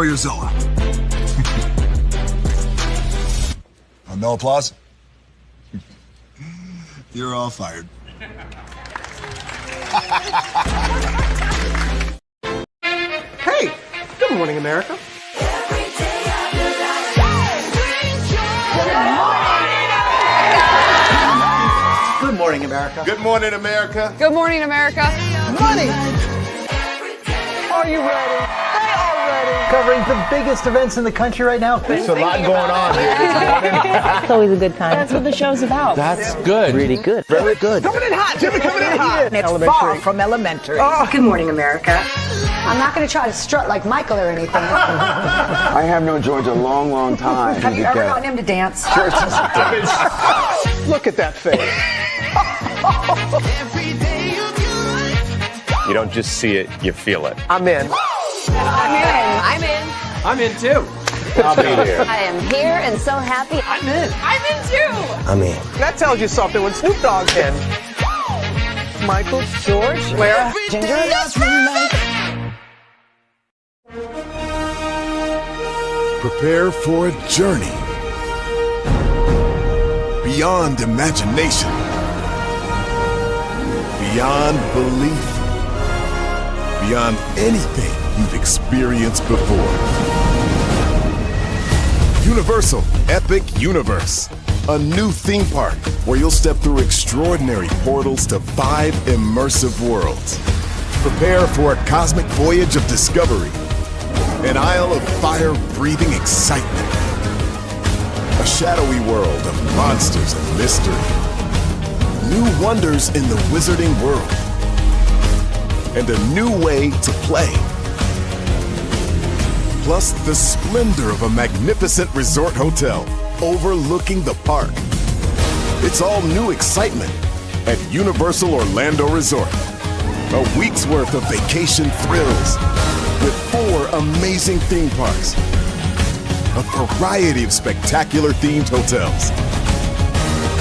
your Zola. Oh, no applause? You're all fired. Hey, good morning, America. Good morning, America. Good morning, America. Good morning, America. Money! Are you ready? They are ready. Covering the biggest events in the country right now. There's a lot going on here. It's always a good time. That's what the show's about. That's good. Really good. Very good. Coming in hot, Jimmy, coming in hot. It's far from elementary. Good morning, America. I'm not going to try to strut like Michael or anything. I have known George a long, long time. Have you ever known him to dance? Look at that face. You don't just see it, you feel it. I'm in. I'm in. I'm in too. I'll be there. I am here and so happy. I'm in. I'm in too. I'm in. That tells you something when Snoop Dogg's in. Michael, George, Lara, Ginger. Prepare for a journey beyond imagination, beyond belief, beyond anything you've experienced before. Universal Epic Universe, a new theme park where you'll step through extraordinary portals to 5 immersive worlds. Prepare for a cosmic voyage of discovery, an isle of fire-breathing excitement, a shadowy world of monsters and mystery, new wonders in the wizarding world, and a new way to play. Plus the splendor of a magnificent resort hotel overlooking the park. It's all new excitement at Universal Orlando Resort. A week's worth of vacation thrills with 4 amazing theme parks, a variety of spectacular themed hotels,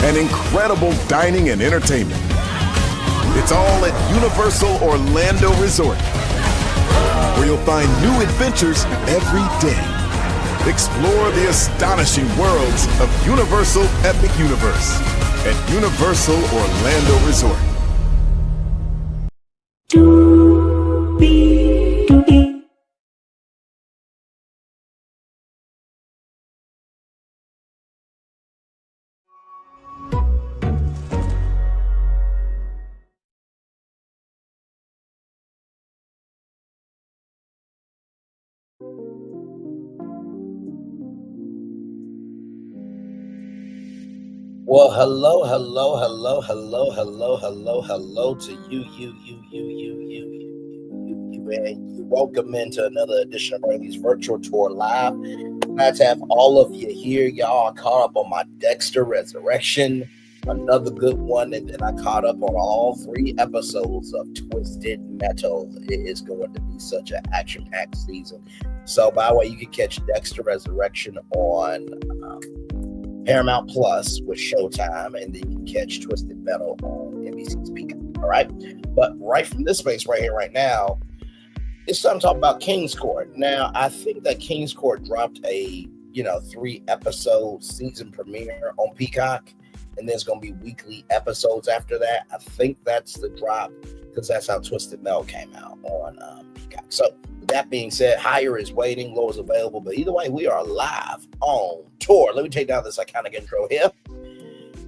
and incredible dining and entertainment. It's all at Universal Orlando Resort, where you'll find new adventures every day. Explore the astonishing worlds of Universal Epic Universe at Universal Orlando Resort. Well, hello to you, and you welcome into another edition of Braylon's Virtual Tour Live. Glad to have all of you here. Y'all caught up on my Dexter Resurrection, another good one, and then I caught up on all 3 episodes of Twisted Metal. It is going to be such an action-packed season. So, by the way, you can catch Dexter Resurrection on Paramount Plus with Showtime, and then you can catch Twisted Metal on NBC's Peacock. All right, but right from this space right here, right now, it's time to talk about King's Court. Now, I think that King's Court dropped a 3-episode season premiere on Peacock, and there's going to be weekly episodes after that. I think that's the drop because that's how Twisted Metal came out on Peacock. So, with that being said, higher is waiting, low is available. But either way, we are live on tour. Let me take down this iconic intro here.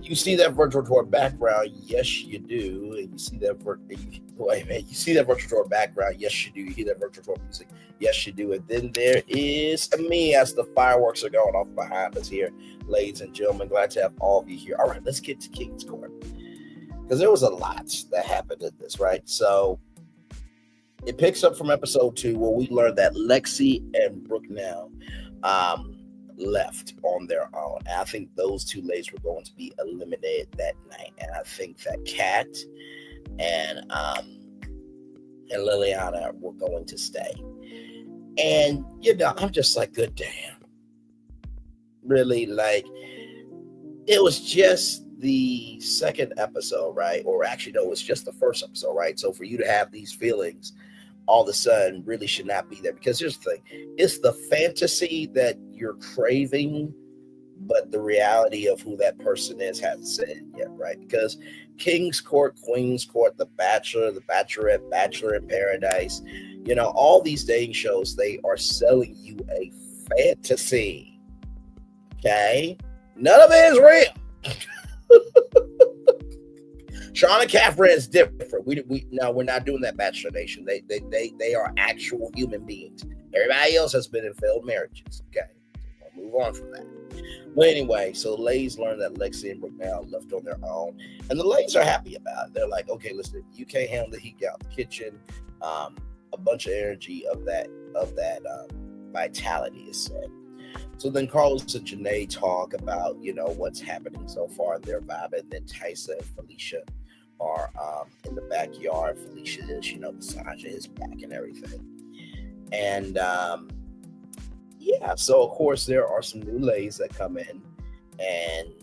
You see that virtual tour background? Yes, you do. And you see that you see that virtual tour background? Yes, you do. You hear that virtual tour music? Yes, you do. And then there is me as the fireworks are going off behind us here, ladies and gentlemen. Glad to have all of you here. All right, let's get to King's Court, because there was a lot that happened in this, right? So it picks up from episode 2, where we learned that Lexy and Brooknell left on their own. And I think those 2 ladies were going to be eliminated that night. And I think that Kat and Liliana were going to stay. And, I'm just like, good damn. Really, like, it was just the second episode, right? Or actually, no, it was just the first episode, right? So for you to have these feelings all of a sudden really should not be there. Because here's the thing, it's the fantasy that you're craving, but the reality of who that person is hasn't said it yet, right? Because King's Court, Queen's Court, The Bachelor, The Bachelorette, Bachelor in Paradise, all these dating shows, they are selling you a fantasy. Okay? None of it is real. Sean and Catherine is different. We're not doing that, Bachelor Nation. They are actual human beings. Everybody else has been in failed marriages. Okay, I'll move on from that. But anyway, so the ladies learned that Lexy and Brooke now left on their own, and the ladies are happy about it. They're like, okay, listen, you can't handle the heat, get out the kitchen. A bunch of energy of that vitality is said. So then Carlos and Janae talk about, what's happening so far in their vibe. And then Tyson and Felicia are in the backyard. Felicia is, massaging his back and everything. And so of course there are some new ladies that come in. And,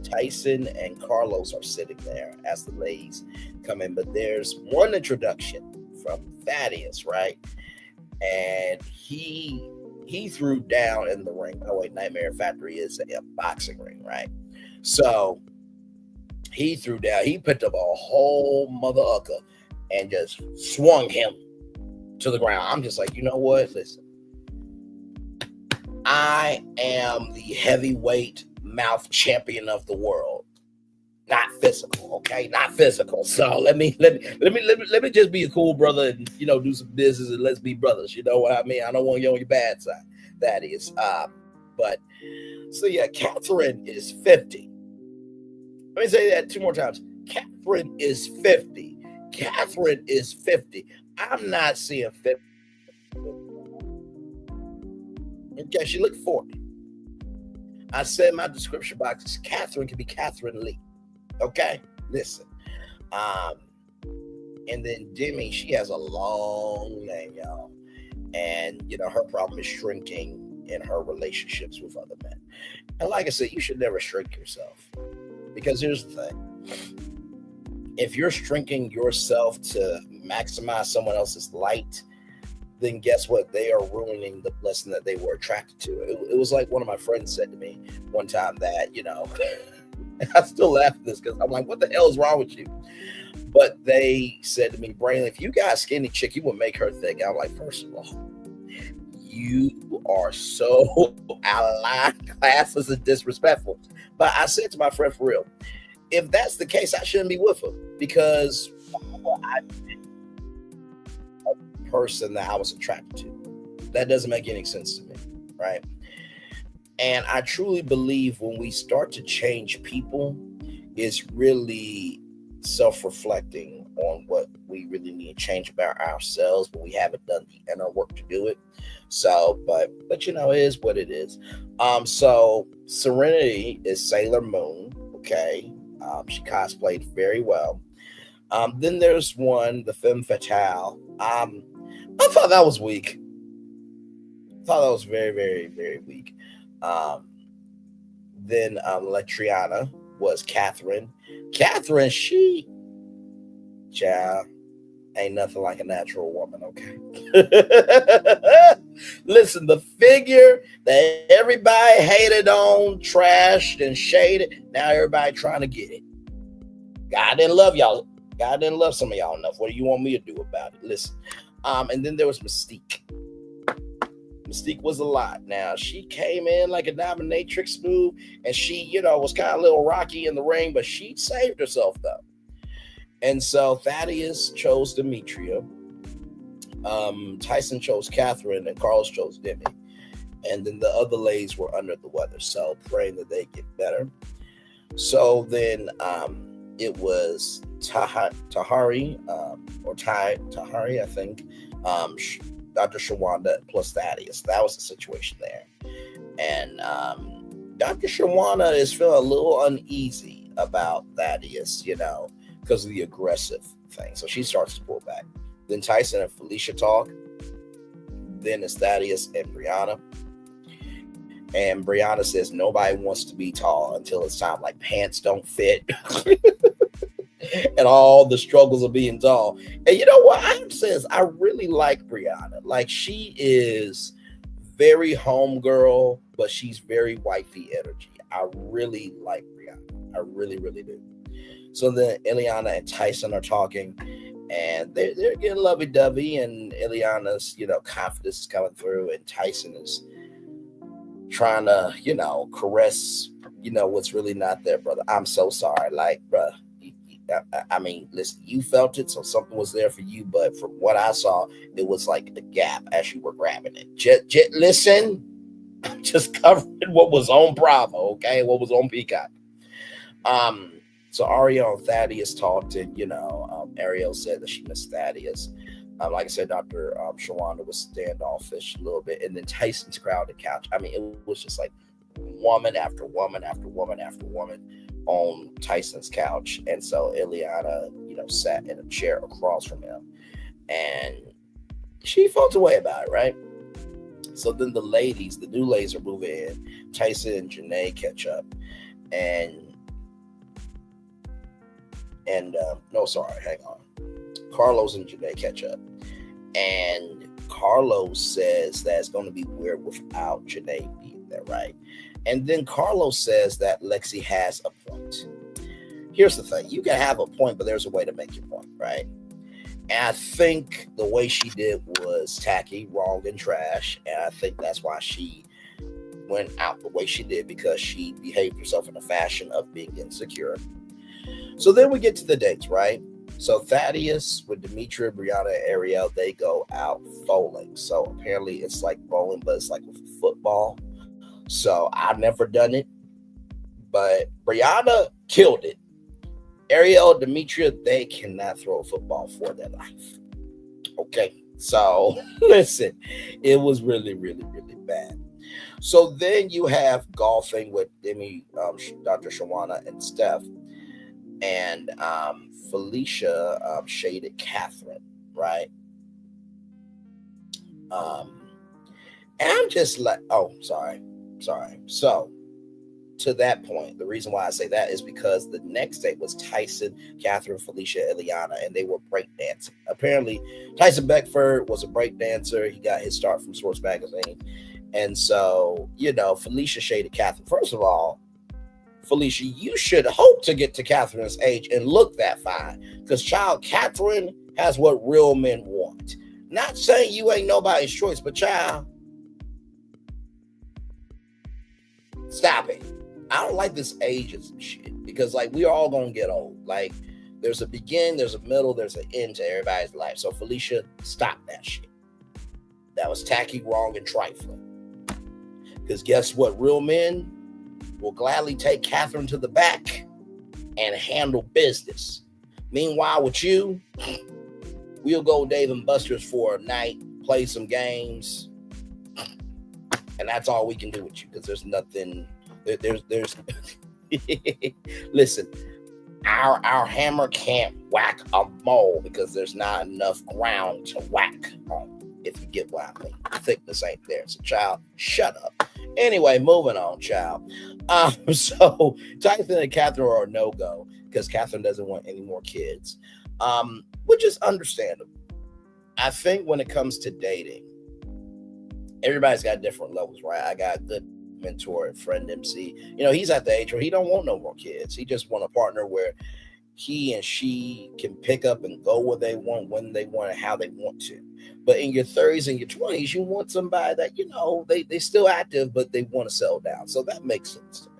Tyson and Carlos are sitting there as the ladies come in. But there's one introduction from Thaddeus, right? And he threw down in the ring. Oh, wait, Nightmare Factory is a boxing ring, right? So he threw down. He picked up a whole mother ucker and just swung him to the ground. I'm just like, you know what? Listen, I am the heavyweight mouth champion of the world. Not physical, okay? Not physical. So let me just be a cool brother and do some business and let's be brothers. You know what I mean? I don't want you on your bad side. That is. But so yeah, Catherine is 50. Let me say that 2 more times. Catherine is 50. Catherine is 50. I'm not seeing 50. Okay, she looked 40. I said in my description box, Catherine could be Catherine Lee. Okay, listen. And then Demi, she has a long name, y'all. And, her problem is shrinking in her relationships with other men. And like I said, you should never shrink yourself. Because here's the thing. If you're shrinking yourself to maximize someone else's light, then guess what? They are ruining the blessing that they were attracted to. It was like one of my friends said to me one time that, I still laugh at this because I'm like, what the hell is wrong with you? But they said to me, Braylon, if you got a skinny chick, you would make her thick. I'm like, first of all, you are so out of line, classless, and disrespectful. But I said to my friend, for real, if that's the case, I shouldn't be with her because I a person that I was attracted to. That doesn't make any sense to me, right? And I truly believe when we start to change people, it's really self-reflecting on what we really need to change about ourselves, but we haven't done the inner work to do it. So, but it is what it is. So Serenity is Sailor Moon. Okay. She cosplayed very well. Then there's one, the Femme Fatale. I thought that was weak. I thought that was very, very, very weak. Then Latriana was Catherine. Catherine, child, ain't nothing like a natural woman, okay? Listen, the figure that everybody hated on, trashed, and shaded, now everybody trying to get it. God didn't love y'all. God didn't love some of y'all enough. What do you want me to do about it? Listen. And then there was Mystique. Mystique was a lot. Now, she came in like a dominatrix move, and she, was kind of a little rocky in the ring, but she saved herself, though. And so Thaddeus chose Demetria. Tyson chose Catherine, and Carlos chose Demi. And then the other ladies were under the weather, so praying that they get better. So then it was Tari, I think, Dr. Shawanda plus Thaddeus. That was the situation there. And Dr. Shawanda is feeling a little uneasy about Thaddeus, because of the aggressive thing. So she starts to pull back. Then Tyson and Felicia talk. Then it's Thaddeus and Brianna. And Brianna says nobody wants to be tall until it's time. Like pants don't fit. and all the struggles of being tall. And you know what? I have to say is I really like Brianna. Like, she is very homegirl, but she's very wifey energy. I really like Brianna. I really, really do. So then Ileana and Tyson are talking, and they're getting lovey-dovey, and Ileana's, confidence is coming through, and Tyson is trying to, caress, what's really not there, brother. I'm so sorry. Like, bruh, I mean, listen, you felt it, so something was there for you, but from what I saw, it was like a gap as you were grabbing it. Listen, I'm just covering what was on Bravo, okay? What was on Peacock. So Ariel and Thaddeus talked, and, Ariel said that she missed Thaddeus. Like I said, Dr. Shawanda was standoffish a little bit, and then Tyson's crowded couch. I mean, it was just like woman after woman after woman after woman on Tyson's couch. And so Ileana, sat in a chair across from him, and she felt a way about it, right? So then the new ladies are moving in. Tyson and Janae catch up, hang on. Carlos and Janae catch up, and Carlos says that it's going to be weird without Janae being there, right? And then Carlos says that Lexy has a point. Here's the thing. You can have a point, but there's a way to make your point, right? And I think the way she did was tacky, wrong, and trash. And I think that's why she went out the way she did, because she behaved herself in a fashion of being insecure. So then we get to the dates, right? So Thaddeus with Demetria, Brianna, and Ariel, they go out bowling. So apparently it's like bowling, but it's like with football. So I've never done it, but Brianna killed it. Ariel, Demetria, they cannot throw a football for their life. Okay, so listen, it was really, really, really bad. So then you have golfing with Dr. Shawana and Steph, and Felicia shaded Catherine, right? And I'm just like, sorry. So to that point, the reason why I say that is because the next day was Tyson, Catherine, Felicia, Ileana, and they were breakdancing. Apparently, Tyson Beckford was a breakdancer. He got his start from Source Magazine. And so, Felicia shaded Catherine. First of all, Felicia, you should hope to get to Catherine's age and look that fine. Because, child, Catherine has what real men want. Not saying you ain't nobody's choice, but, child, stop it. I don't like this ageism shit, because, like, we are all going to get old. Like, there's a beginning, there's a middle, there's an end to everybody's life. So, Felicia, stop that shit. That was tacky, wrong, and trifling. Because guess what? Real men will gladly take Catherine to the back and handle business. Meanwhile, with you, we'll go Dave and Buster's for a night, play some games, and that's all we can do with you, because there's nothing. There's listen, our hammer can't whack a mole because there's not enough ground to whack on, if you get what I mean. The thickness ain't there. So, child, shut up. Anyway, moving on, child. So Tyson and Catherine are a no-go because Catherine doesn't want any more kids, which is understandable. I think when it comes to dating, everybody's got different levels, right? I got a good mentor and friend, MC. He's at the age where he don't want no more kids. He just want a partner where he and she can pick up and go where they want, when they want, and how they want to. But in your 30s and your 20s, you want somebody that, they still active, but they want to settle down. So that makes sense to me.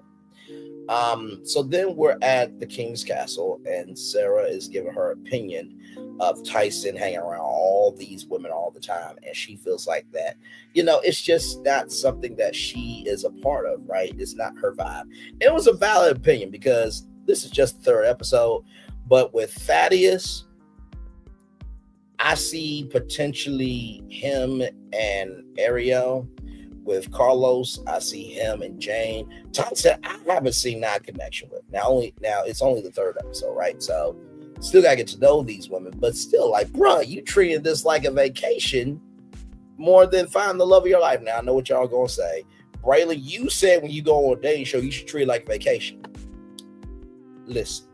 So then we're at the King's Castle, and Sara is giving her opinion of Tyson hanging around all these women all the time. And she feels like that, it's just not something that she is a part of, right? It's not her vibe. It was a valid opinion because this is just the third episode. But with Thaddeus, I see potentially him and Ariel. With Carlos, I see him and Jane. Tyson, I haven't seen that connection with. Now it's only the third episode, right? So still gotta get to know these women, but still, like, bruh, you treating this like a vacation more than finding the love of your life. Now I know what y'all gonna say. Braylon, you said when you go on a dating show, you should treat it like a vacation. Listen,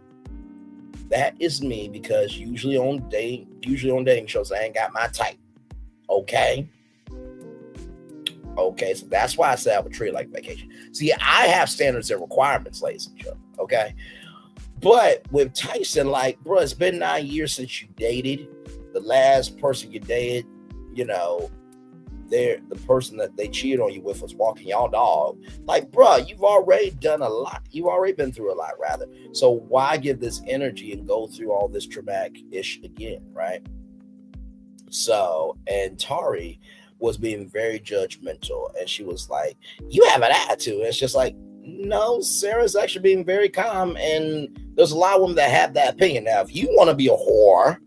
That is me, because usually on dating shows, I ain't got my type. Okay, so that's why I say I would treat it like vacation. See, I have standards and requirements, ladies and gentlemen. Okay, but with Tyson, like, bro, it's been 9 years since you dated. The last person you dated, you know, the person that they cheated on you with was walking y'all dog. Like, bro, you've already done a lot. You've already been through a lot, rather. So why give this energy and go through all this traumatic-ish again, right? So, and Tari was being very judgmental, and she was like, you have an attitude. And it's just like, no, Sarah's actually being very calm, and there's a lot of women that have that opinion. Now, if you want to be a whore,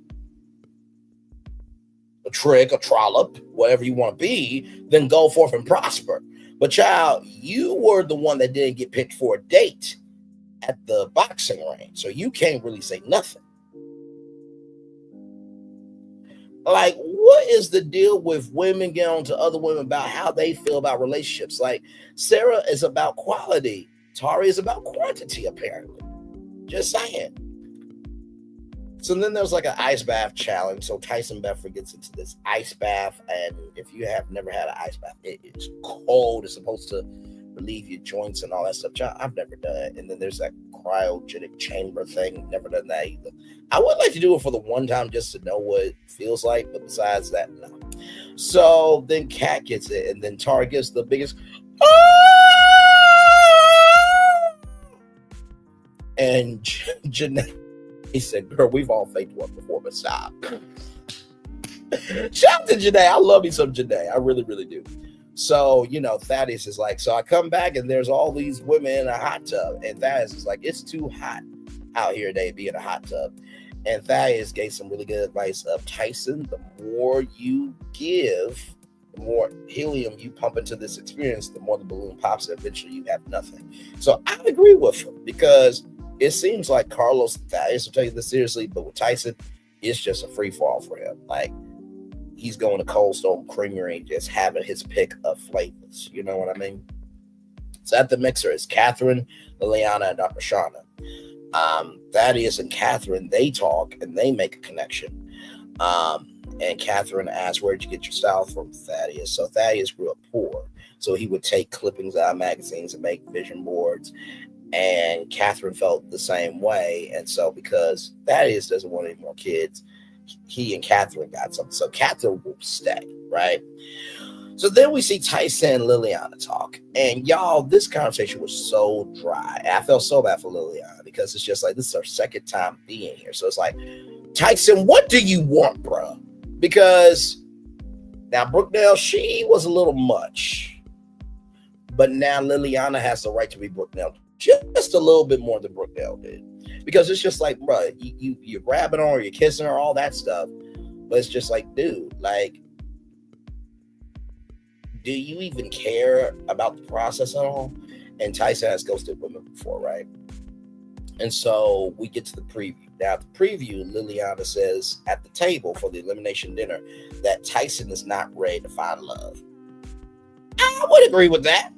a trick, a trollop, whatever you want to be, then go forth and prosper. But child, you were the one that didn't get picked for a date at the boxing range, so you can't really say nothing. Like, what is the deal with women getting on to other women about how they feel about relationships? Like, Sara is about quality. Tari is about quantity, apparently. Just saying. So then there's like an ice bath challenge. So Tyson Bedford gets into this ice bath. And if you have never had an ice bath, it is cold. It's supposed to relieve your joints and all that stuff. I've never done it. And then there's that cryogenic chamber thing. Never done that either. I would like to do it for the one time just to know what it feels like. But besides that, no. So then Kat gets it. And then Tara gets the biggest. And Janae. He said, girl, we've all faked one before, but stop. Shout out to Janae. I love me some Janae. I really, really do. So, you know, Thaddeus is like, so I come back and there's all these women in a hot tub. And Thaddeus is like, it's too hot out here today to be in a hot tub. And Thaddeus gave some really good advice of Tyson. The more you give, the more helium you pump into this experience, the more the balloon pops and eventually you have nothing. So I agree with him, because it seems like Carlos Thaddeus will take this seriously, but with Tyson, it's just a free fall for him. Like, he's going to Cold Stone Creamery and just having his pick of flavors. You know what I mean? So at the mixer is Catherine, Liliana, and Dr. Shauna. Thaddeus and Catherine, they talk and they make a connection. And Catherine asks, where'd you get your style from, Thaddeus? So Thaddeus grew up poor. So he would take clippings out of magazines and make vision boards. And Catherine felt the same way. And so because Thaddeus doesn't want any more kids, he and Catherine got something. So Catherine will stay, right? So then we see Tyson and Liliana talk. And y'all, this conversation was so dry. I felt so bad for Liliana, because it's just like, this is her second time being here. So it's like, Tyson, what do you want, bro? Because now Brookdale, she was a little much. But now Liliana has the right to be Brookdale just a little bit more than Brookdale did. Because it's just like, bro, you're grabbing her or you're kissing her, all that stuff. But it's just like, dude, like, do you even care about the process at all? And Tyson has ghosted women before, right? And so we get to the preview. Now, at the preview, Liliana says at the table for the elimination dinner that Tyson is not ready to find love. I would agree with that.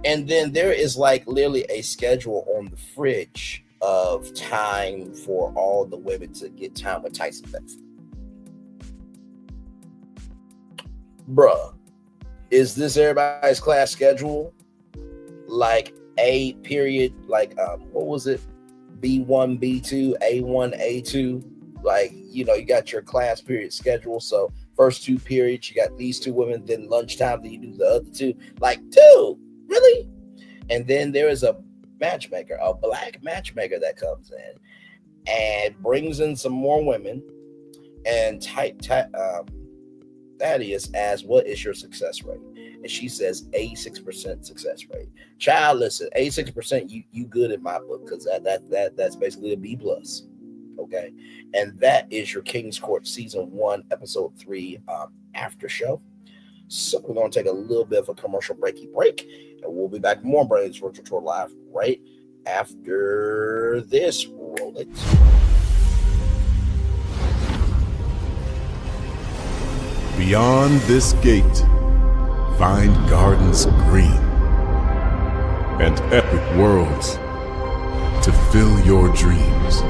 And then there is like literally a schedule on the fridge of time for all the women to get time with Tyson Bedford. Bruh, is this everybody's class schedule? Like A period, like what was it? B1, B2, A1, A2. Like, you know, you got your class period schedule. So first two periods, you got these two women, then lunchtime, then you do the other two. Like, dude, really? And then there is a matchmaker, a black matchmaker that comes in and brings in some more women. And Thaddeus asks, what is your success rate? And she says 86% success rate. Child, listen, 86%, you good in my book, because that's basically a B plus. Okay. And that is your King's Court season 1, episode 3 after show. So we're going to take a little bit of a commercial break, and we'll be back more Braylon's Virtual Tour Live right after this. Roll it. Beyond this gate, find gardens green and epic worlds to fill your dreams.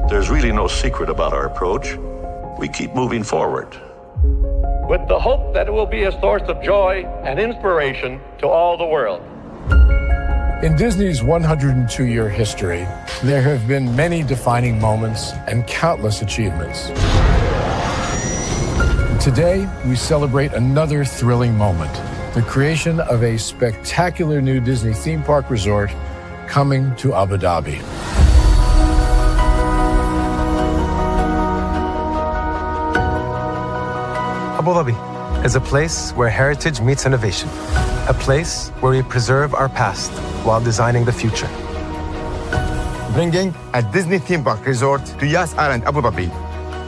There's really no secret about our approach. We keep moving forward, with the hope that it will be a source of joy and inspiration to all the world. In Disney's 102-year history, there have been many defining moments and countless achievements. Today, we celebrate another thrilling moment, the creation of a spectacular new Disney theme park resort coming to Abu Dhabi. Abu Dhabi is a place where heritage meets innovation, a place where we preserve our past while designing the future. Bringing a Disney theme park resort to Yas Island, Abu Dhabi,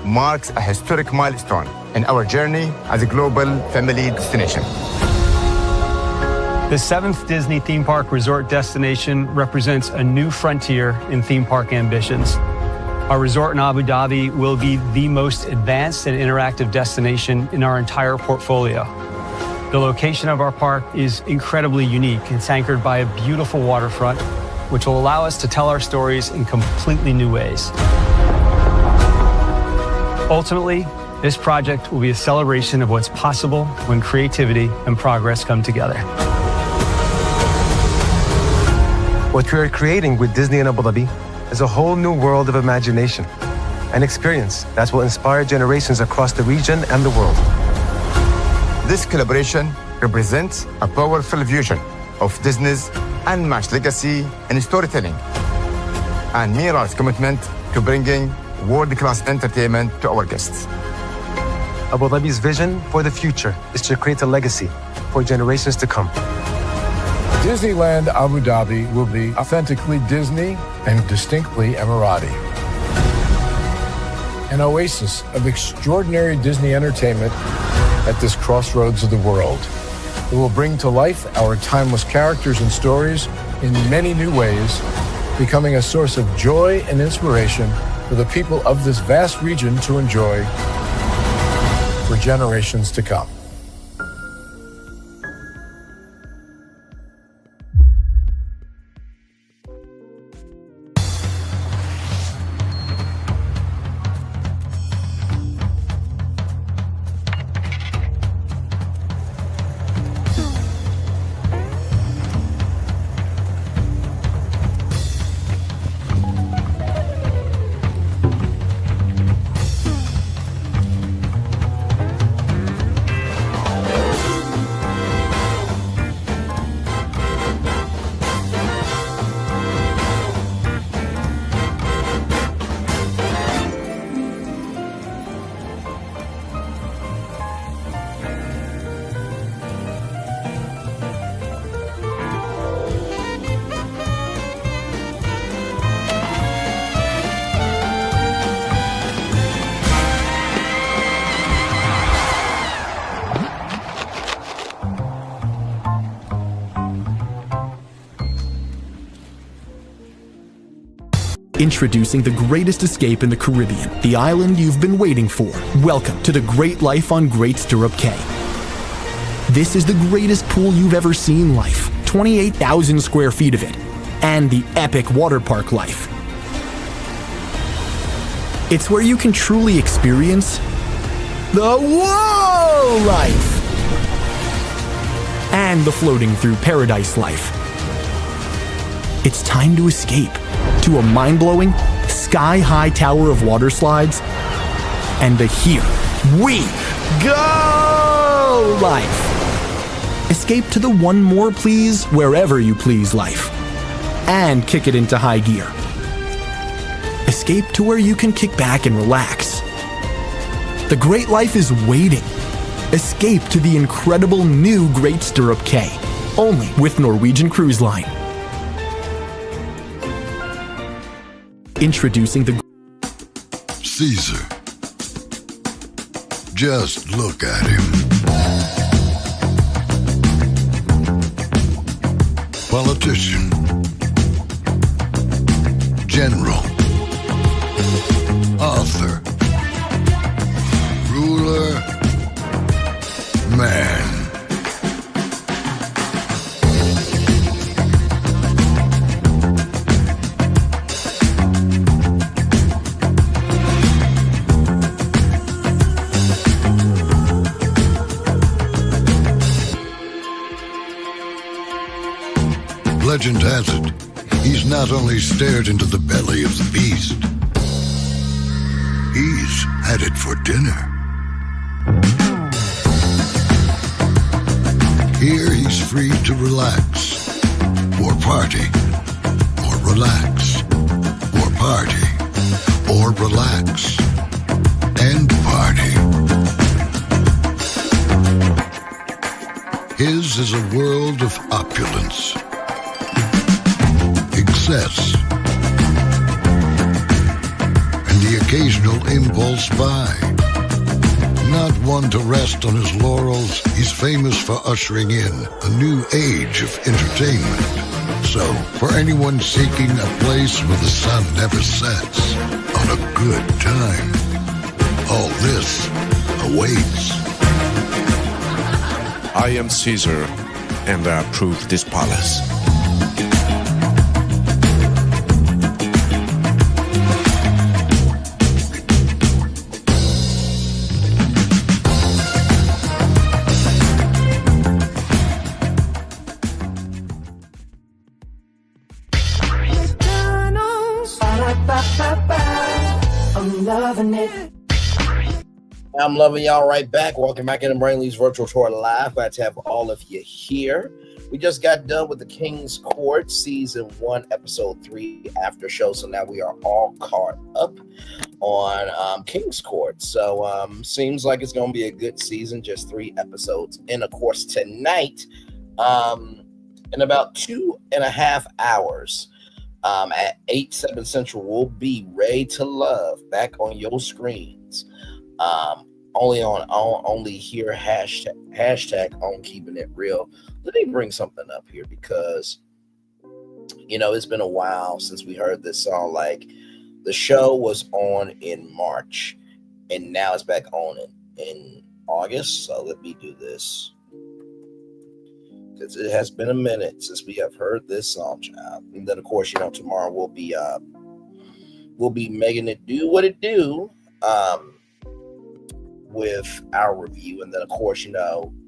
marks a historic milestone in our journey as a global family destination. The 7th Disney theme park resort destination represents a new frontier in theme park ambitions. Our resort in Abu Dhabi will be the most advanced and interactive destination in our entire portfolio. The location of our park is incredibly unique. It's anchored by a beautiful waterfront, which will allow us to tell our stories in completely new ways. Ultimately, this project will be a celebration of what's possible when creativity and progress come together. What we are creating with Disney in Abu Dhabi is a whole new world of imagination, an experience that will inspire generations across the region and the world. This collaboration represents a powerful fusion of Disney's unmatched legacy in storytelling and Mira's commitment to bringing world-class entertainment to our guests. Abu Dhabi's vision for the future is to create a legacy for generations to come. Disneyland Abu Dhabi will be authentically Disney and distinctly Emirati. An oasis of extraordinary Disney entertainment at this crossroads of the world. It will bring to life our timeless characters and stories in many new ways, becoming a source of joy and inspiration for the people of this vast region to enjoy for generations to come. Introducing the greatest escape in the Caribbean, the island you've been waiting for. Welcome to the Great Life on Great Stirrup Cay. This is the greatest pool you've ever seen life, 28,000 square feet of it, and the epic water park life. It's where you can truly experience the whoa life and the floating through paradise life. It's time to escape to a mind-blowing, sky-high tower of water slides and the Here We Go life. Escape to the One More Please Wherever You Please life and kick it into high gear. Escape to where you can kick back and relax. The great life is waiting. Escape to the incredible new Great Stirrup Cay, only with Norwegian Cruise Line. Introducing the Caesar. Just look at him. Politician. General. Author. Ruler. Man. Legend has it, he's not only stared into the belly of the beast, he's had it for dinner. Here he's free to relax, or party, or relax, or party, or relax, and party. His is a world of opulence, excess, and the occasional impulse buy. Not one to rest on his laurels, he's famous for ushering in a new age of entertainment. So, for anyone seeking a place where the sun never sets on a good time, all this awaits. I am Caesar, and I approve this palace. I'm loving it. I'm loving y'all right back. Welcome back into Braylon Lee's virtual tour live. Glad to have all of you here. We just got done with the King's Court season 1, episode 3 after show. So now we are all caught up on King's Court. So seems like it's going to be a good season, just 3 episodes. And of course, tonight, in about 2.5 hours, at 8/7 Central, will be Ready to Love back on your screens. Only here hashtag on Keeping It Real. Let me bring something up here because it's been a while since we heard this song. Like, the show was on in March, and now it's back on in August. So let me do this, because it has been a minute since we have heard this song, child. And then, of course, tomorrow we'll be making it do what it do with our review. And then, of course,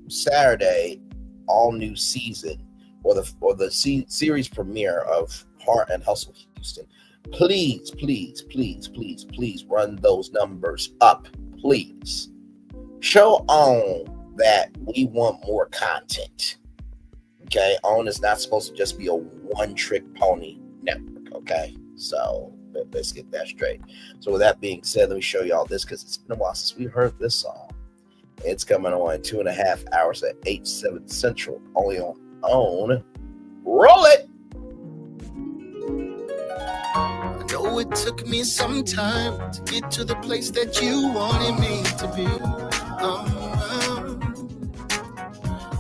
Saturday, all new season or the series premiere of Heart and Hustle Houston. Please, please, please, please, please run those numbers up, please. Show OWN that we want more content. Okay, OWN is not supposed to just be a one-trick pony network. Okay, so let's get that straight. So with that being said, let me show y'all this, because it's been a while since we heard this song. It's coming on in 2.5 hours at 8/7 Central, only on OWN. Roll it. I know it took me some time to get to the place that you wanted me to be.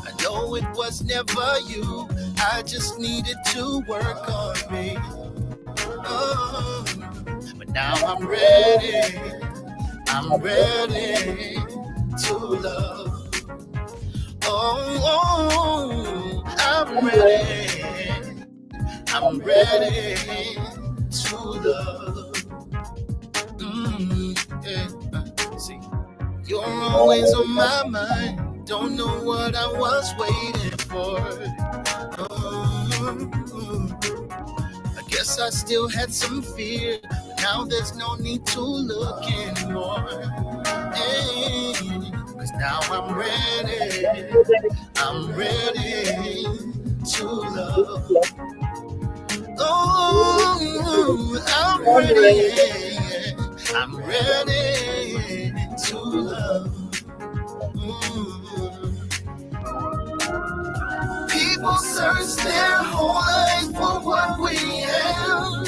I know it was never you. I just needed to work on me. But now I'm ready. I'm ready to love. I'm ready. I'm ready to love. See, you're always on my mind. Don't know what I was waiting for. I guess I still had some fear, but now there's no need to look anymore. Cause now I'm ready. I'm ready to love. I'm ready. I'm ready to love. People search their whole life for what we have.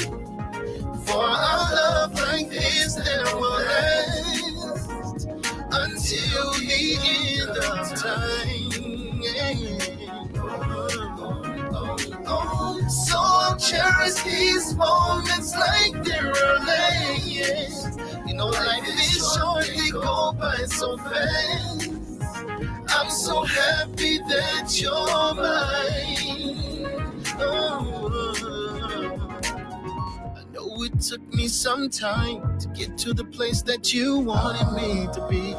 For our love like this that will last until the end of time. So I'll cherish these moments like they're last. Life is short, they go by so fast. I'm so happy that you're mine. I know it took me some time to get to the place that you wanted me to be.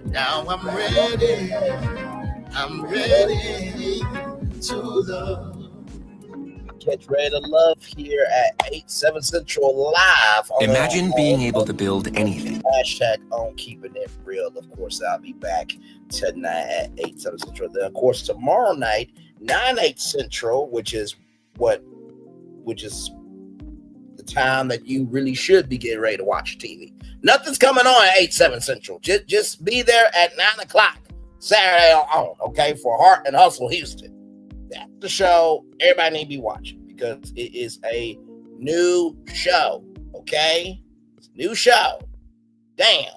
Now I'm ready. I'm ready to love. Catch Ready to Love here at 8/7 Central live. Imagine being able to build anything. Hashtag on Keeping It Real. Of course, I'll be back tonight at 8/7 Central. Then, of course, tomorrow night, 9/8 Central, which is the time that you really should be getting ready to watch TV. Nothing's coming on at 8/7 Central. Just be there at 9 o'clock Saturday on, okay, for Heart and Hustle Houston. That's the show everybody need to be watching, because it is a new show, okay? It's a new show. Damn.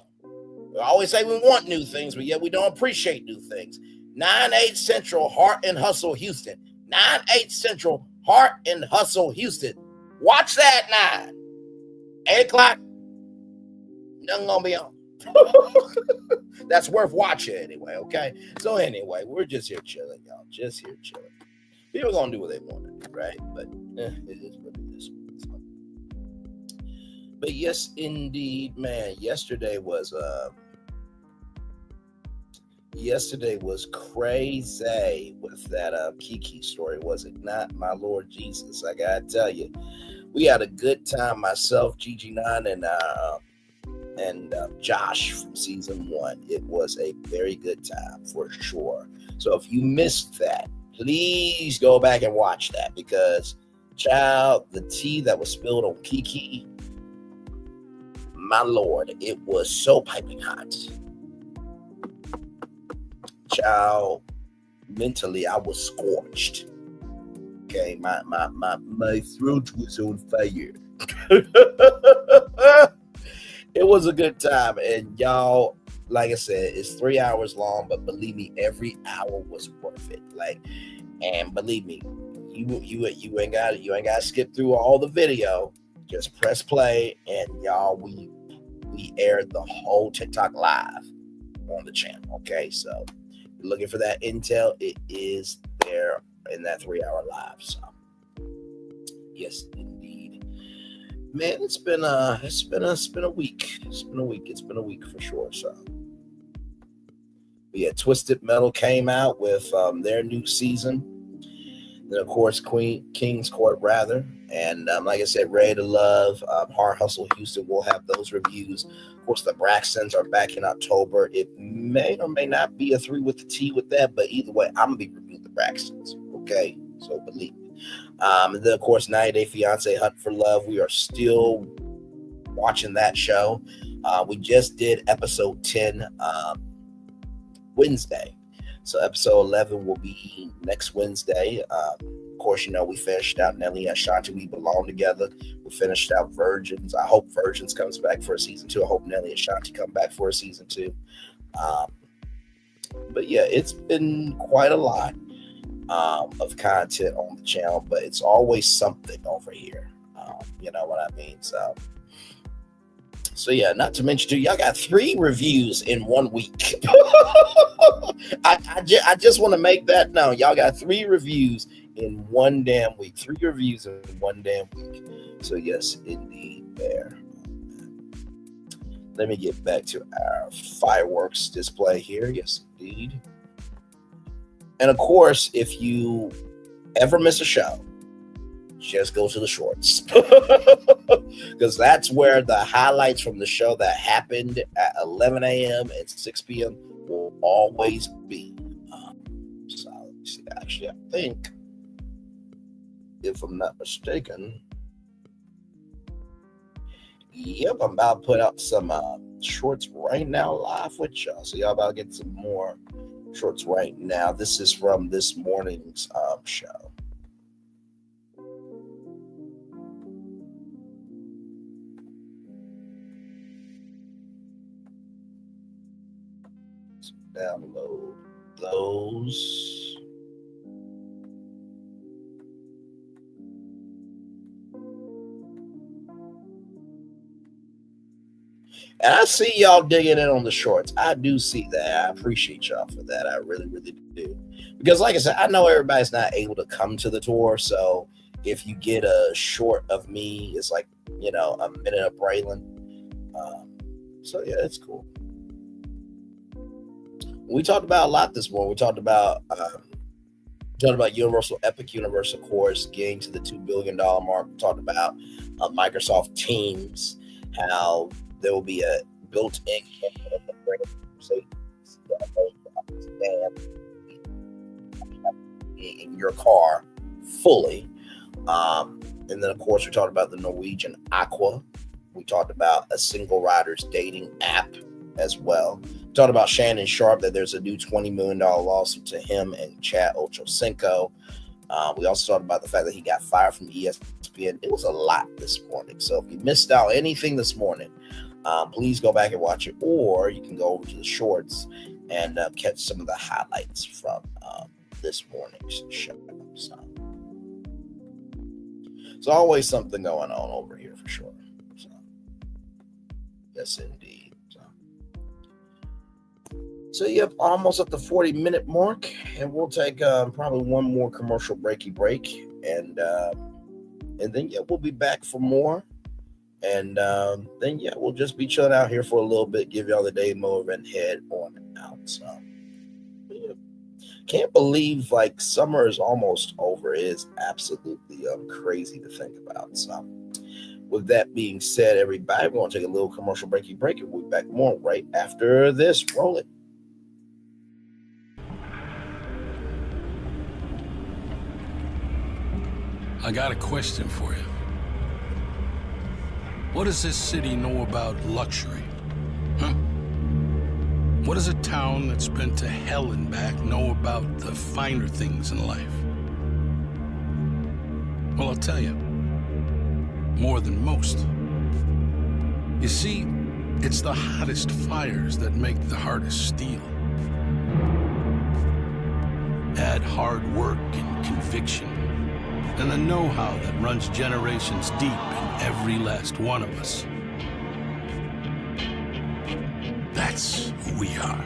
We always say we want new things, but yet we don't appreciate new things. 9/8 Central, Heart and Hustle Houston. 9/8 Central, Heart and Hustle Houston. Watch that 9. 8 o'clock, nothing gonna be on. That's worth watching anyway, okay? So anyway, we're just here chilling, y'all. Just here chilling. People are gonna do what they want to do, right? But it is what it is. But yes, indeed, man. Yesterday was crazy with that Kiki story, was it not? My Lord Jesus, I gotta tell you, we had a good time. Myself, Gigi9, and Josh from season 1. It was a very good time for sure. So if you missed that, please go back and watch that, because, child, the tea that was spilled on Kiki, my lord, it was so piping hot. Child, mentally, I was scorched. Okay, my throat was on fire. It was a good time, and y'all, like I said, it's 3 hours long, but believe me, every hour was worth it. And believe me, you ain't got to skip through all the video. Just press play, and y'all, we aired the whole TikTok live on the channel. Okay, so you're looking for that intel, it is there in that 3 hour live. So yes, indeed, man, it's been a week. It's been a week for sure. So yeah, Twisted Metal came out with their new season. Then, of course, King's Court, rather. And like I said, Ready to Love, Hard Hustle Houston will have those reviews. Of course, the Braxtons are back in October. It may or may not be a 3 with the T with that, but either way, I'm going to be reviewing the Braxtons, okay? So believe me. And then, of course, 90 Day Fiancé, Hunt for Love. We are still watching that show. We just did episode 10 Wednesday. So episode 11 will be next Wednesday. Of course, you know, we finished out Nelly and Ashanti, We Belong Together. We finished out Virgins. I hope Virgins comes back for a season 2. I hope Nelly and Ashanti come back for a season 2. But yeah, it's been quite a lot of content on the channel, but it's always something over here. You know what I mean? So yeah, not to mention, y'all got 3 reviews in 1 week. I just want to make that known. Y'all got 3 reviews in 1 damn week. 3 reviews in 1 damn week. So yes, indeed, there. Let me get back to our fireworks display here. Yes, indeed. And of course, if you ever miss a show, just go to the shorts, because that's where the highlights from the show that happened at 11 a.m. and 6 p.m. will always be. So let's see, actually, I think, if I'm not mistaken, yep, I'm about to put out some shorts right now live with y'all. So y'all about to get some more shorts right now. This is from this morning's show. Download those. And I see y'all digging in on the shorts. I do see that. I appreciate y'all for that. I really, really do. Because like I said, I know everybody's not able to come to the tour. So if you get a short of me, it's like, you know, a minute of Braylon. So yeah, it's cool. We talked about a lot this morning. We talked about Universal Epic Universe, of course, getting to the $2 billion mark. We talked about Microsoft Teams, how there will be a built-in in your car fully. And then, of course, we talked about the Norwegian Aqua. We talked about a single rider's dating app as well. We talked about Shannon Sharp, that there's a new $20 million lawsuit to him and Chad Ochocinco. We also talked about the fact that he got fired from ESPN. It was a lot this morning. So if you missed out anything this morning, please go back and watch it, or you can go over to the shorts and catch some of the highlights from this morning's show. So there's always something going on over here for sure. So yes, indeed. So yep, almost at the 40-minute mark, and we'll take probably one more commercial break, and then yeah, we'll be back for more. And then, yeah, we'll just be chilling out here for a little bit, give y'all the day move, and head on out. So, yeah. Can't believe, like, summer is almost over. It is absolutely crazy to think about. So, with that being said, everybody, we're going to take a little commercial break, and we'll be back more right after this. Roll it. I got a question for you. What does this city know about luxury? Huh? What does a town that's been to hell and back know about the finer things in life? Well, I'll tell you, more than most. You see, it's the hottest fires that make the hardest steel. Add hard work and conviction, and the know-how that runs generations deep in every last one of us. That's who we are.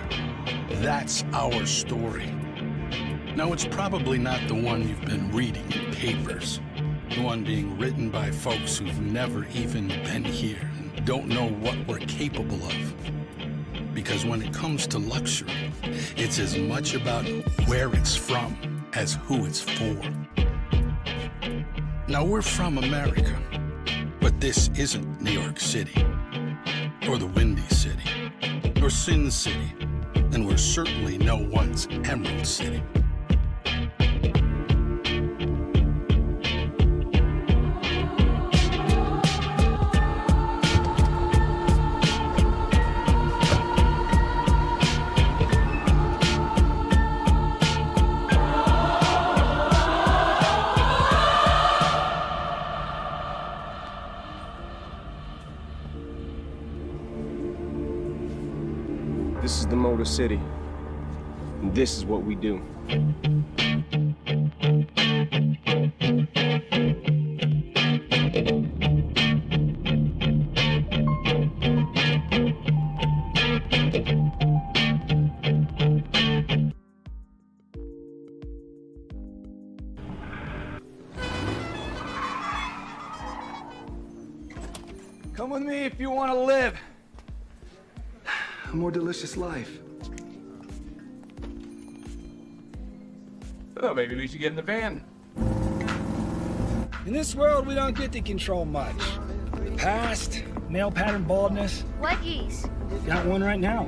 That's our story. Now, it's probably not the one you've been reading in papers. The one being written by folks who've never even been here and don't know what we're capable of. Because when it comes to luxury, it's as much about where it's from as who it's for. Now, we're from America, but this isn't New York City, or the Windy City, or Sin City, and we're certainly no one's Emerald City. This is the Motor City, and this is what we do. Come with me if you want to live a more delicious life. Oh, maybe we should get in the van. In this world, we don't get to control much. Past, male pattern baldness. Leggies. Got one right now.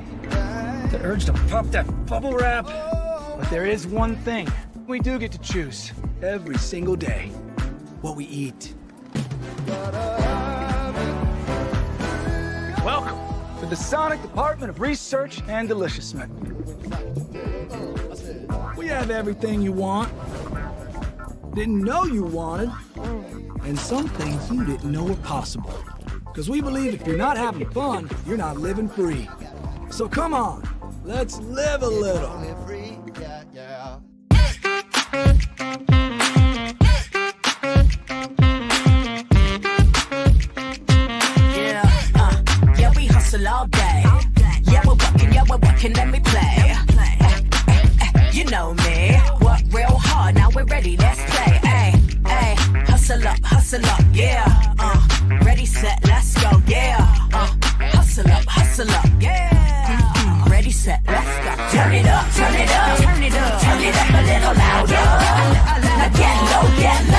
The urge to pop that bubble wrap. But there is one thing we do get to choose every single day: what we eat. Welcome to the Sonic Department of Research and Deliciousment. We have everything you want, didn't know you wanted, and some things you didn't know were possible. Because we believe if you're not having fun, you're not living free. So come on, let's live a little. Yeah, we hustle all day. Yeah, we're working, let me play. You know me, work real hard, now we're ready, let's play. Ay, hustle up, yeah. Ready, set, let's go, yeah. Hustle up, yeah. Ready, set, let's go. Turn it up, turn it up, turn it up, turn it up a little louder. Now get low, come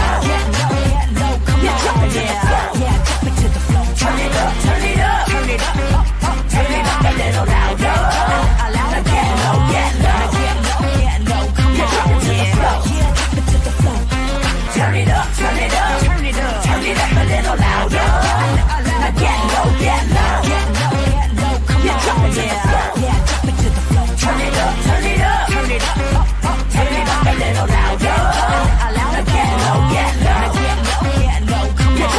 on, yeah, drop it to the floor. Turn it up, turn it up, turn it up, turn it up a little louder. Now get low, come on, yeah, drop it to the floor. Turn it up, turn it up, turn it up, turn it up a little louder. Now get low, come on, yeah, drop it to the floor. Turn it up, turn it up, turn it up, turn it up a little louder. Now get low, come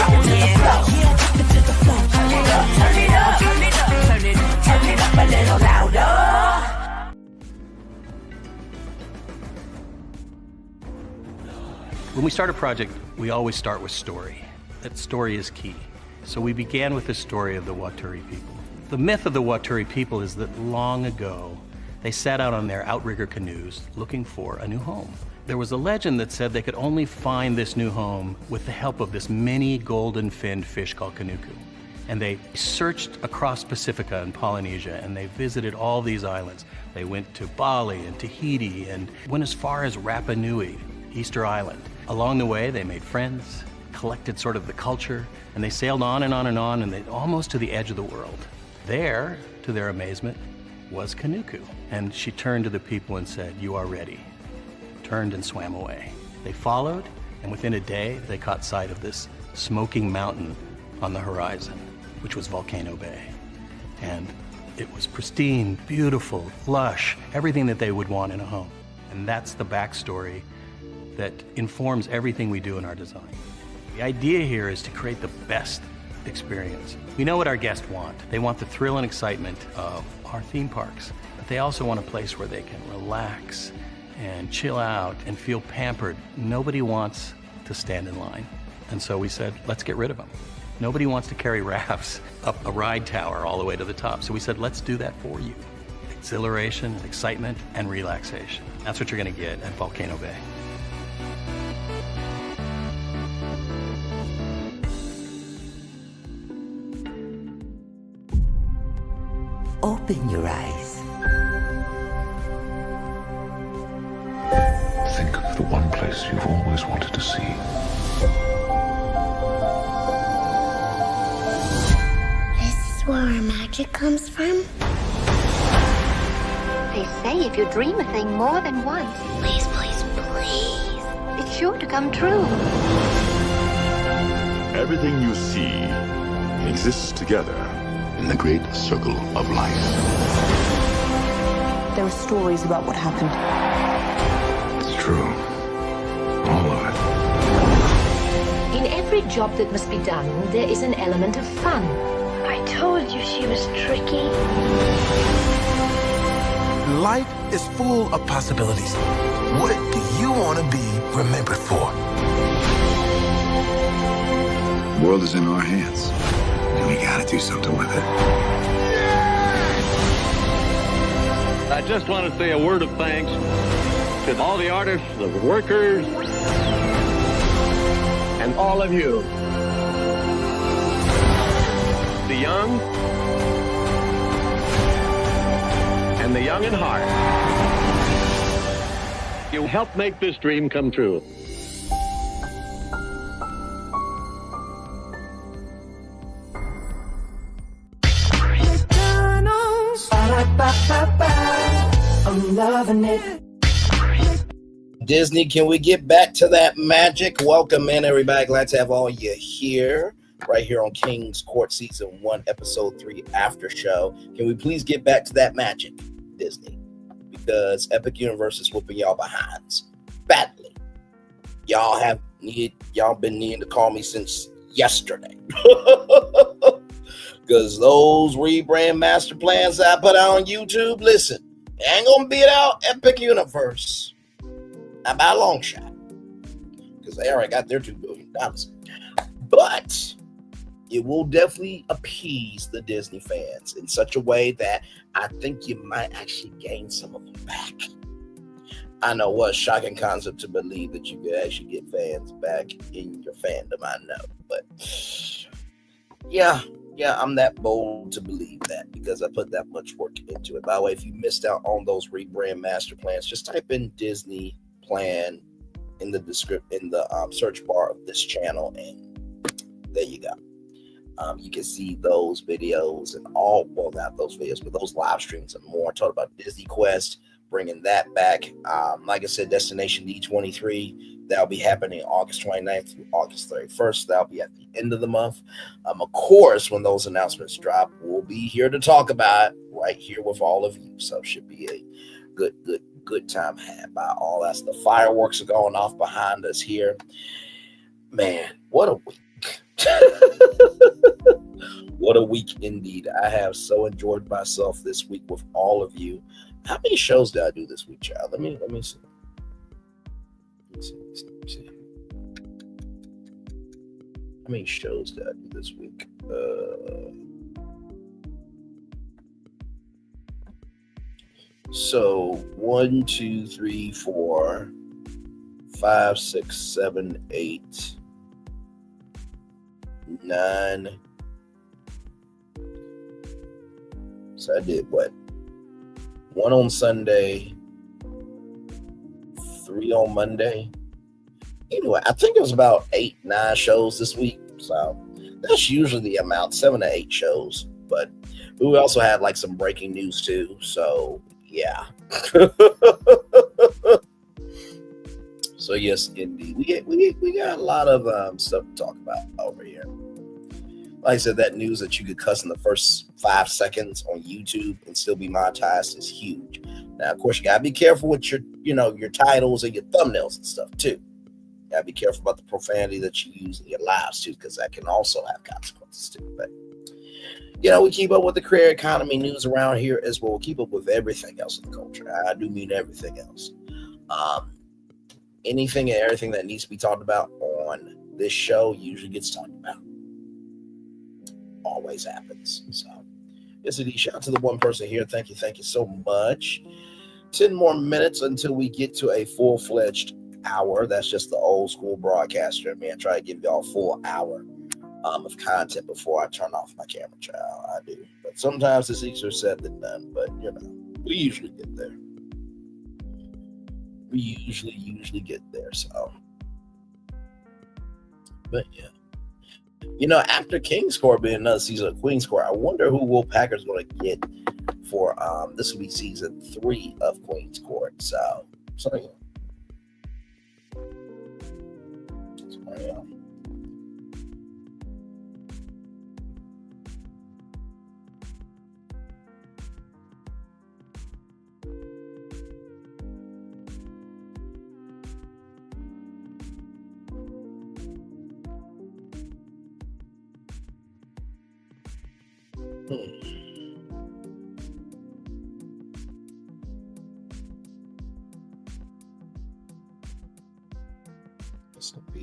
on, yeah, drop it to the floor. Turn it up, turn it up, turn it up, turn it up a little louder. When we start a project, we always start with story. That story is key. So we began with the story of the Waturi people. The myth of the Waturi people is that long ago, they set out on their outrigger canoes looking for a new home. There was a legend that said they could only find this new home with the help of this mini golden-finned fish called Kanuku. And they searched across Pacifica and Polynesia, and they visited all these islands. They went to Bali and Tahiti and went as far as Rapa Nui, Easter Island. Along the way, they made friends, collected sort of the culture, and they sailed on and on and on, and they almost to the edge of the world. There, to their amazement, was Kanuku. And she turned to the people and said, "You are ready." Turned and swam away. They followed, and within a day, they caught sight of this smoking mountain on the horizon. which was Volcano Bay. And it was pristine, beautiful, lush, everything that they would want in a home. And that's the backstory that informs everything we do in our design. The idea here is to create the best experience. We know what our guests want. They want the thrill and excitement of our theme parks, but they also want a place where they can relax and chill out and feel pampered. Nobody wants to stand in line. And so we said, let's get rid of them. Nobody wants to carry rafts up a ride tower all the way to the top. So we said, let's do that for you. Exhilaration, excitement, and relaxation. That's what you're gonna get at Volcano Bay. Open your eyes. Think of the one place you've always wanted to see. This is where our magic comes from? They say if you dream a thing more than once, Please, please, please. it's sure to come true. Everything you see exists together in the great circle of life. There are stories about what happened. It's true. All of it. In every job that must be done, there is an element of fun. I told you she was tricky. Life is full of possibilities. What do you want to be remembered for? The world is in our hands, and we gotta do something with it. I just want to say a word of thanks to all the artists, the workers, and all of you. The young and the young in heart. You helped make this dream come true. I'm loving it. Disney, can we get back to that magic? Welcome in, everybody. Glad to have all you here, right here on King's Court Season 1, Episode 3 After Show. Can we please get back to that magic, Disney? Because Epic Universe is whooping y'all behinds badly. Y'all been needing to call me since yesterday. Because those rebrand master plans I put out on YouTube, listen, ain't gonna beat out Epic Universe. Not by a long shot. Because they already got their $2 billion. But it will definitely appease the Disney fans in such a way that I think you might actually gain some of them back. I know what a shocking concept to believe that you could actually get fans back in your fandom, I know. But yeah, I'm that bold to believe that because I put that much work into it. By the way, if you missed out on those rebrand master plans, just type in Disney plan in the search bar of this channel, and there you go. You can see those videos and not those videos, but those live streams and more. Talk about Disney Quest, bringing that back. Like I said, Destination D23, that'll be happening August 29th through August 31st. That'll be at the end of the month. Of course, when those announcements drop, we'll be here to talk about it right here with all of you. So it should be a good time had by all. That's the fireworks are going off behind us here. Man, what a week. What a week indeed. I have so enjoyed myself this week with all of you. How many shows did I do this week, child? Let me see. Let me see. How many shows did I do this week? So 1, 2, 3, 4, 5, 6, 7, 8, 9. So I did what? 1 on Sunday, 3 on Monday. Anyway, I think it was about 8, 9 shows this week. So that's usually the amount, 7 to 8 shows. But we also had like some breaking news too. So yeah. So yes, indeed, we got a lot of stuff to talk about over here. Like I said, that news that you could cuss in the first 5 seconds on YouTube and still be monetized is huge. Now, of course, you gotta be careful with your, your titles and your thumbnails and stuff too. You gotta be careful about the profanity that you use in your lives too, because that can also have consequences too. But we keep up with the career economy news around here as well. We'll keep up with everything else in the culture. I do mean everything else. Anything and everything that needs to be talked about on this show usually gets talked about. Always happens. So, yes, indeed. Shout out to the one person here. Thank you so much. 10 more minutes until we get to a full-fledged hour. That's just the old school broadcaster. Man, try to give y'all a full hour of content before I turn off my camera, child. I do. But sometimes it's easier said than done. But, we usually get there. We usually get there. So, but yeah. After King's Court being another season of Queen's Court, I wonder who Will Packer's going to get for this will be season 3 of Queen's Court. So yeah.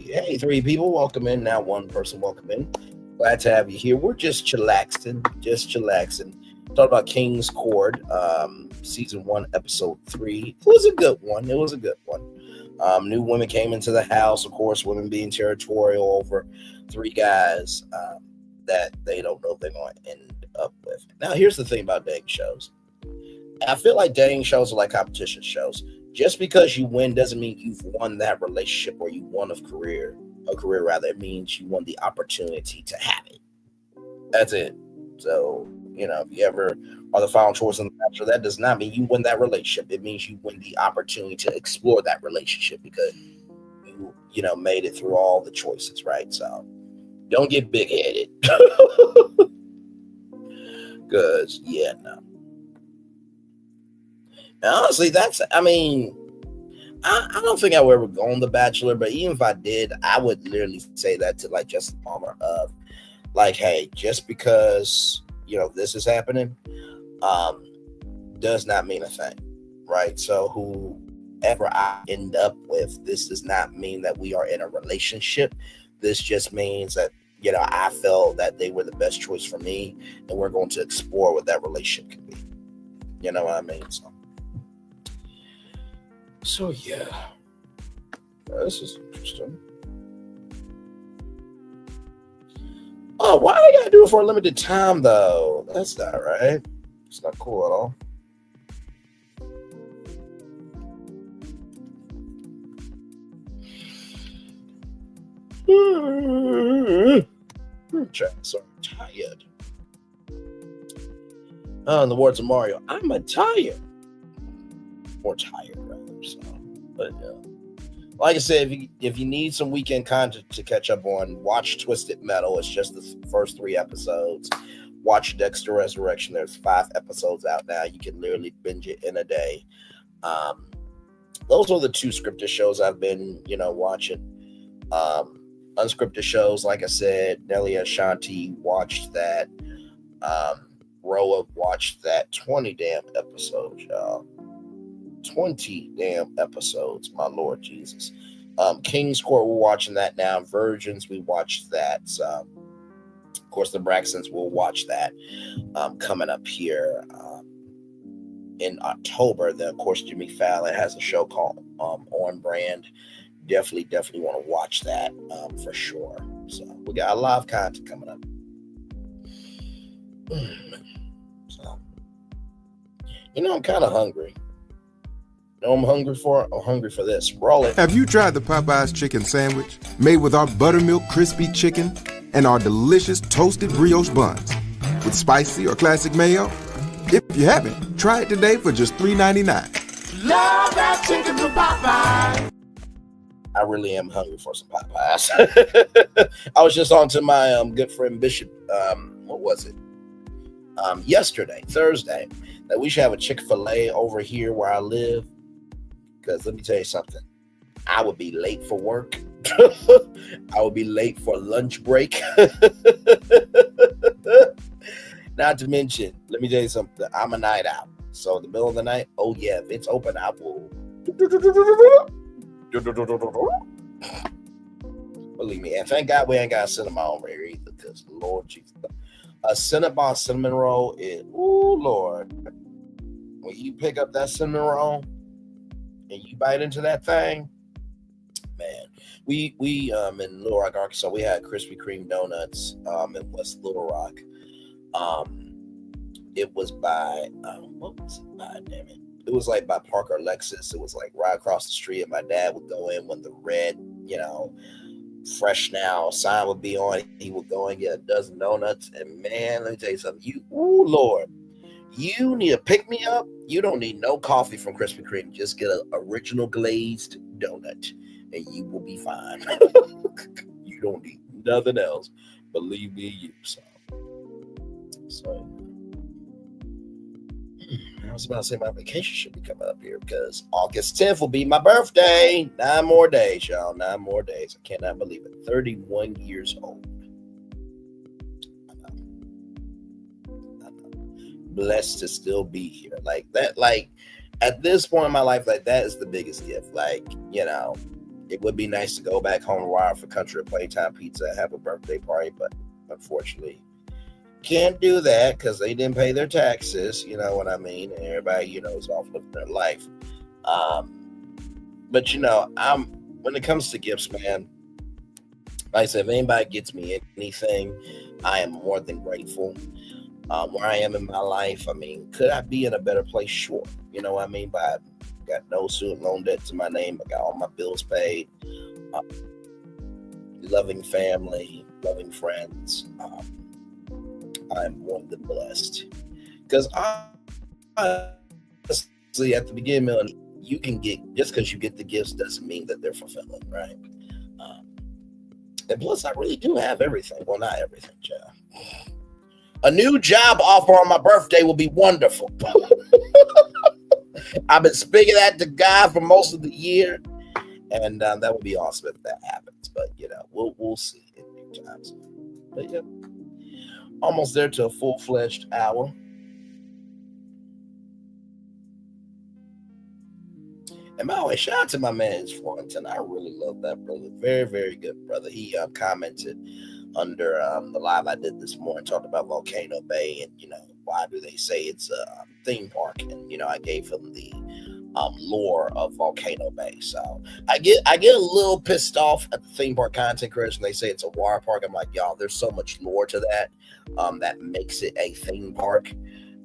Hey, 3 people, welcome in. Now 1 person, welcome in. Glad to have you here. We're just chillaxing. Talk about King's Court, season 1, episode 3. It was a good one. New women came into the house, of course, women being territorial over 3 guys that they don't know they're going to end up with. Now, here's the thing about dating shows. I feel like dating shows are like competition shows. Just because you win doesn't mean you've won that relationship or you won a career. It means you won the opportunity to have it. That's it. So, if you ever are the final choice in the Bachelor, that does not mean you win that relationship. It means you win the opportunity to explore that relationship because you made it through all the choices, right? So don't get big-headed. Because, no. And honestly, I don't think I would ever go on The Bachelor, but even if I did, I would literally say that to like Justin Palmer of like, hey, just because, this is happening, does not mean a thing, right? So whoever I end up with, this does not mean that we are in a relationship. This just means that, I felt that they were the best choice for me, and we're going to explore what that relationship can be. You know what I mean? So yeah, this is interesting. Oh, why do they gotta do it for a limited time though? That's not right. It's not cool at all. So tired. In the words of Mario, I'm tired. More tired, rather. So, but yeah. Like I said, if you need some weekend content to catch up on, watch Twisted Metal. It's just the first 3 episodes. Watch Dexter Resurrection. There's 5 episodes out now. You can literally binge it in a day. Those are the 2 scripted shows I've been, watching. Unscripted shows, like I said, Nelly Ashanti watched that. Roa watched that 20 damn episodes, y'all. 20 damn episodes, my Lord Jesus. King's Court, we're watching that now. Virgins, we watched that. Of course, the Braxtons will watch that coming up here in October. Then, of course, Jimmy Fallon has a show called On Brand. Definitely want to watch that for sure. So we got a lot of content coming up. So, I'm kind of hungry. I'm hungry for this. Roll it. Have you tried the Popeyes chicken sandwich made with our buttermilk crispy chicken and our delicious toasted brioche buns with spicy or classic mayo? If you haven't, try it today for just $3.99. Love that chicken from Popeyes. I really am hungry for some Popeyes. I was just on to my good friend Bishop. What was it? Yesterday, Thursday, that we should have a Chick-fil-A over here where I live. Because let me tell you something. I would be late for work. I would be late for lunch break. Not to mention, let me tell you something. I'm a night out. So in the middle of the night, oh yeah, if it's open, I will. Believe me. And thank God we ain't got a cinema over here either. Because Lord Jesus. A Cinnabon cinnamon roll is, ooh, Lord. When you pick up that cinnamon roll and you bite into that thing, man. We in Little Rock, Arkansas, we had Krispy Kreme donuts in West Little Rock. It was by what was it by? Damn it! It was like by Parker Lexus. It was like right across the street, and my dad would go in when the red, fresh now sign would be on. He would go and get a dozen donuts, and man, let me tell you something. Ooh, Lord, you need to pick me up. You don't need no coffee from Krispy Kreme. Just get an original glazed donut, and you will be fine. You don't need nothing else. Believe me, you. So I was about to say my vacation should be coming up here because August 10th will be my birthday. 9 more days, y'all. 9 more days. I cannot believe it. 31 years old. I'm blessed to still be here. Like that, at this point in my life, that is the biggest gift. It would be nice to go back home and wire for Country or Playtime Pizza and have a birthday party, but unfortunately, can't do that because they didn't pay their taxes, you know what I mean? And everybody, is off living their life. But when it comes to gifts, man, like I said, if anybody gets me anything, I am more than grateful. Where I am in my life, I mean, could I be in a better place? Sure. You know what I mean? But I got no student loan debt to my name. I got all my bills paid. Loving family, loving friends. I'm more than blessed because honestly, at the beginning, you can get just because you get the gifts doesn't mean that they're fulfilling, right? And plus, I really do have everything. Well, not everything, child. A new job offer on my birthday will be wonderful. I've been speaking that to God for most of the year, and that would be awesome if that happens. But we'll see in due time. But yeah. Almost there to a full-fledged hour. And by the way, shout out to my man Florentine. I really love that brother. Very, very good brother. He commented under the live I did this morning, talked about Volcano Bay and why do they say it's a theme park? And I gave him the lore of Volcano Bay. So I get a little pissed off at the theme park content creators when they say it's a water park. I'm like, y'all, there's so much lore to that that makes it a theme park.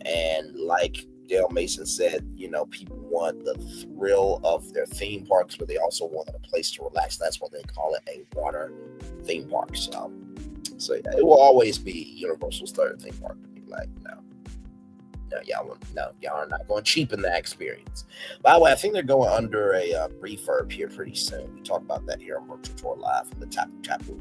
And like Dale Mason said, people want the thrill of their theme parks, but they also want a place to relax. That's why they call it a water theme park. So yeah, it will always be Universal's third theme park. Like, no, y'all are not going to cheapen that experience. By the way, I think they're going under a refurb here pretty soon. We talked about that here on Virtual Tour Live from the Tapu,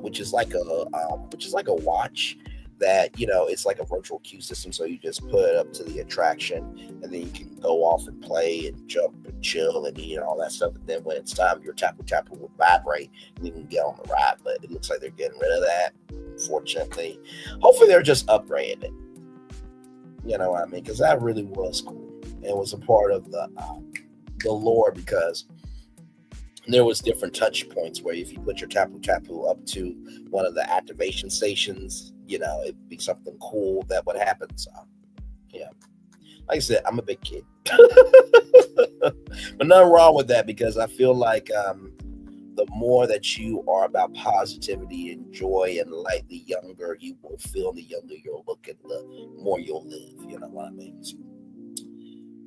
which is like a watch that it's like a virtual queue system. So you just put it up to the attraction, and then you can go off and play and jump and chill and eat and all that stuff. And then when it's time, your Tapu will vibrate, and you can get on the ride. But it looks like they're getting rid of that, unfortunately. Hopefully, they're just upgrading it. You know what I mean? Because that really was cool. It was a part of the lore because there was different touch points where if you put your Tapu up to one of the activation stations, it'd be something cool that would happen. So, yeah. Like I said, I'm a big kid. But nothing wrong with that because I feel like the more that you are about positivity and joy and light, the younger you will feel, the younger you'll look, and the more you'll live. You know what I mean? So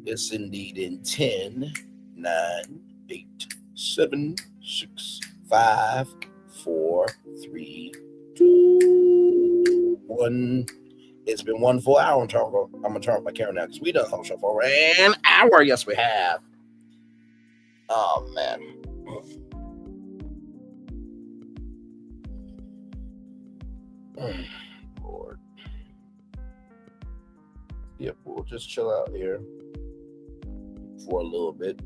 it's indeed in 10, 9, 8, 7, 6, 5, 4, 3, 2, 1. It's been 1 full hour. I'm gonna turn off my camera now because we done the whole show for an hour. Yes, we have. Oh man. Lord. Yep, we'll just chill out here for a little bit.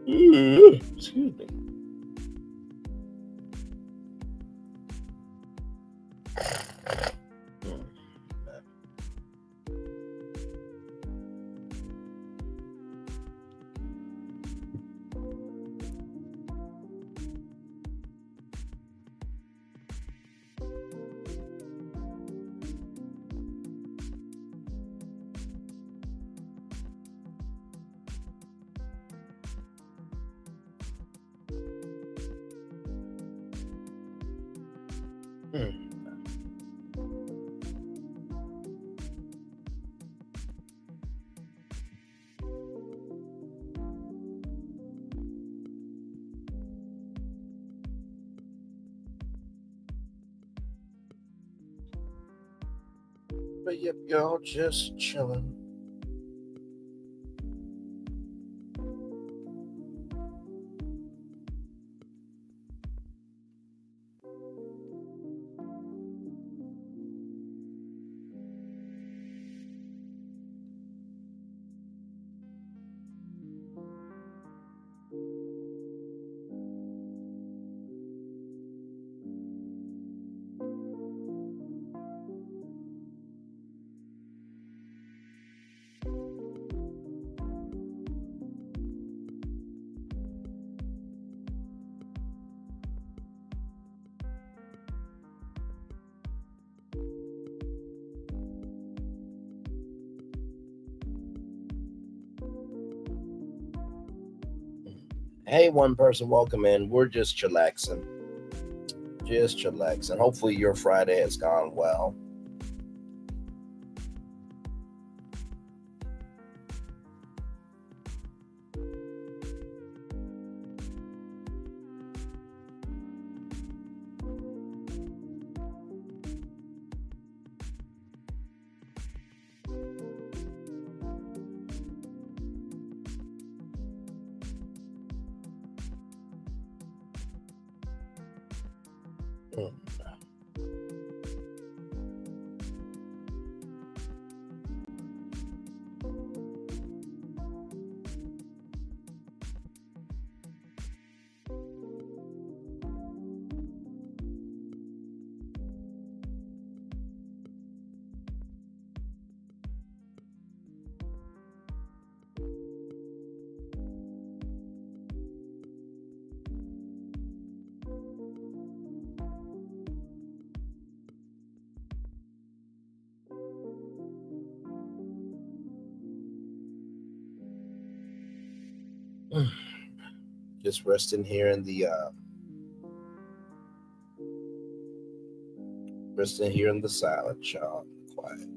Excuse me. But yep, y'all just chilling. Hey, one person, welcome in. We're just chillaxing. Just chillaxing. Hopefully your Friday has gone well. Just resting here in the silence, y'all. Quiet.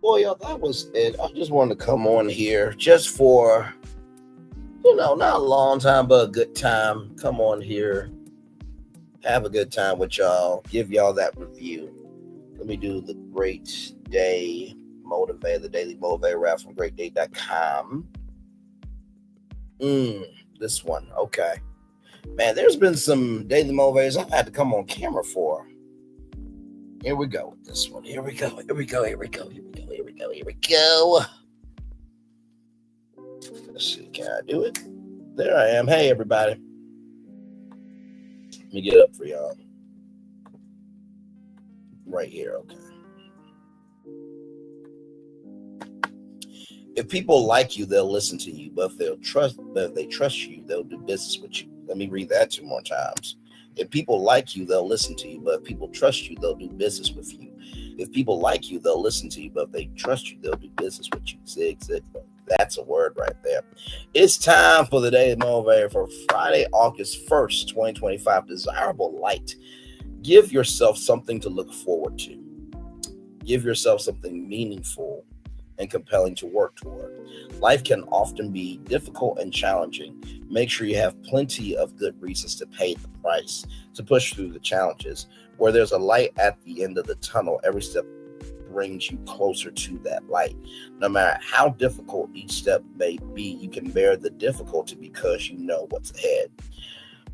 Boy, y'all, that was it. I just wanted to come on here just for, not a long time, but a good time. Come on here, have a good time with y'all, give y'all that review. Let me do the Great Day Motivate, the Daily Motivate rap from greatday.com. This one, okay. Man, there's been some daily motivators I've had to come on camera for. Here we go with this one. Here we go. Let's see, can I do it? There I am. Hey, everybody. Let me get up for y'all. Right here, okay. If people like you, they'll listen to you. But if they trust you, they'll do business with you. Let me read that 2 more times. If people like you, they'll listen to you. But if people trust you, they'll do business with you. If people like you, they'll listen to you. But if they trust you, they'll do business with you. Zig, zig. That's a word right there. It's time for the Daily Motivator for Friday, August 1st, 2025. Desirable light. Give yourself something to look forward to. Give yourself something meaningful and compelling to work toward. Life can often be difficult and challenging. Make sure you have plenty of good reasons to pay the price, to push through the challenges. Where there's a light at the end of the tunnel, every step brings you closer to that light. No matter how difficult each step may be, you can bear the difficulty because you know what's ahead.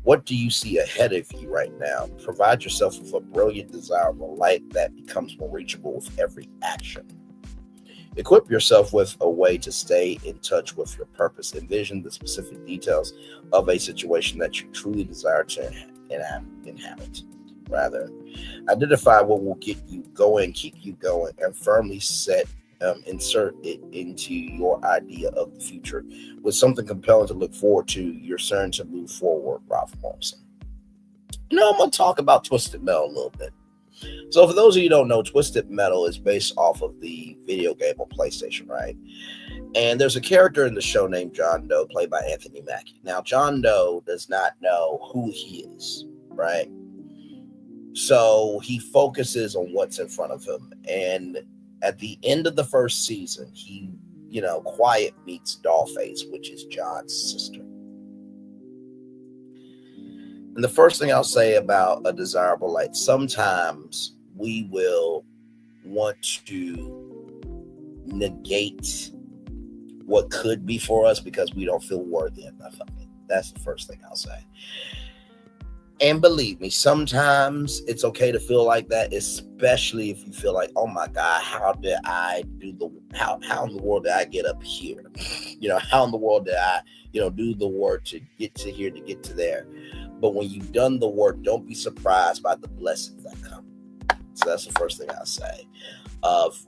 What do you see ahead of you right now? Provide yourself with a brilliant, desirable light that becomes more reachable with every action. Equip yourself with a way to stay in touch with your purpose. Envision the specific details of a situation that you truly desire to inhabit. Rather, identify what will get you going, keep you going, and firmly insert it into your idea of the future. With something compelling to look forward to, you're certain to move forward, Ralph Morrison. I'm going to talk about Twisted Metal a little bit. So for those of you who don't know, Twisted Metal is based off of the video game on PlayStation, right? And there's a character in the show named John Doe, played by Anthony Mackie. Now, John Doe does not know who he is, right? So he focuses on what's in front of him. And at the end of the first season, he, Quiet meets Dollface, which is John's sister. And the first thing I'll say about a desirable light, sometimes we will want to negate what could be for us because we don't feel worthy enough of it. That's the first thing I'll say. And believe me, sometimes it's okay to feel like that, especially if you feel like, oh my God, how in the world did I get up here? How in the world did I, do the work to get to here, to get to there? But when you've done the work, don't be surprised by the blessings that come. So that's the first thing I'll say.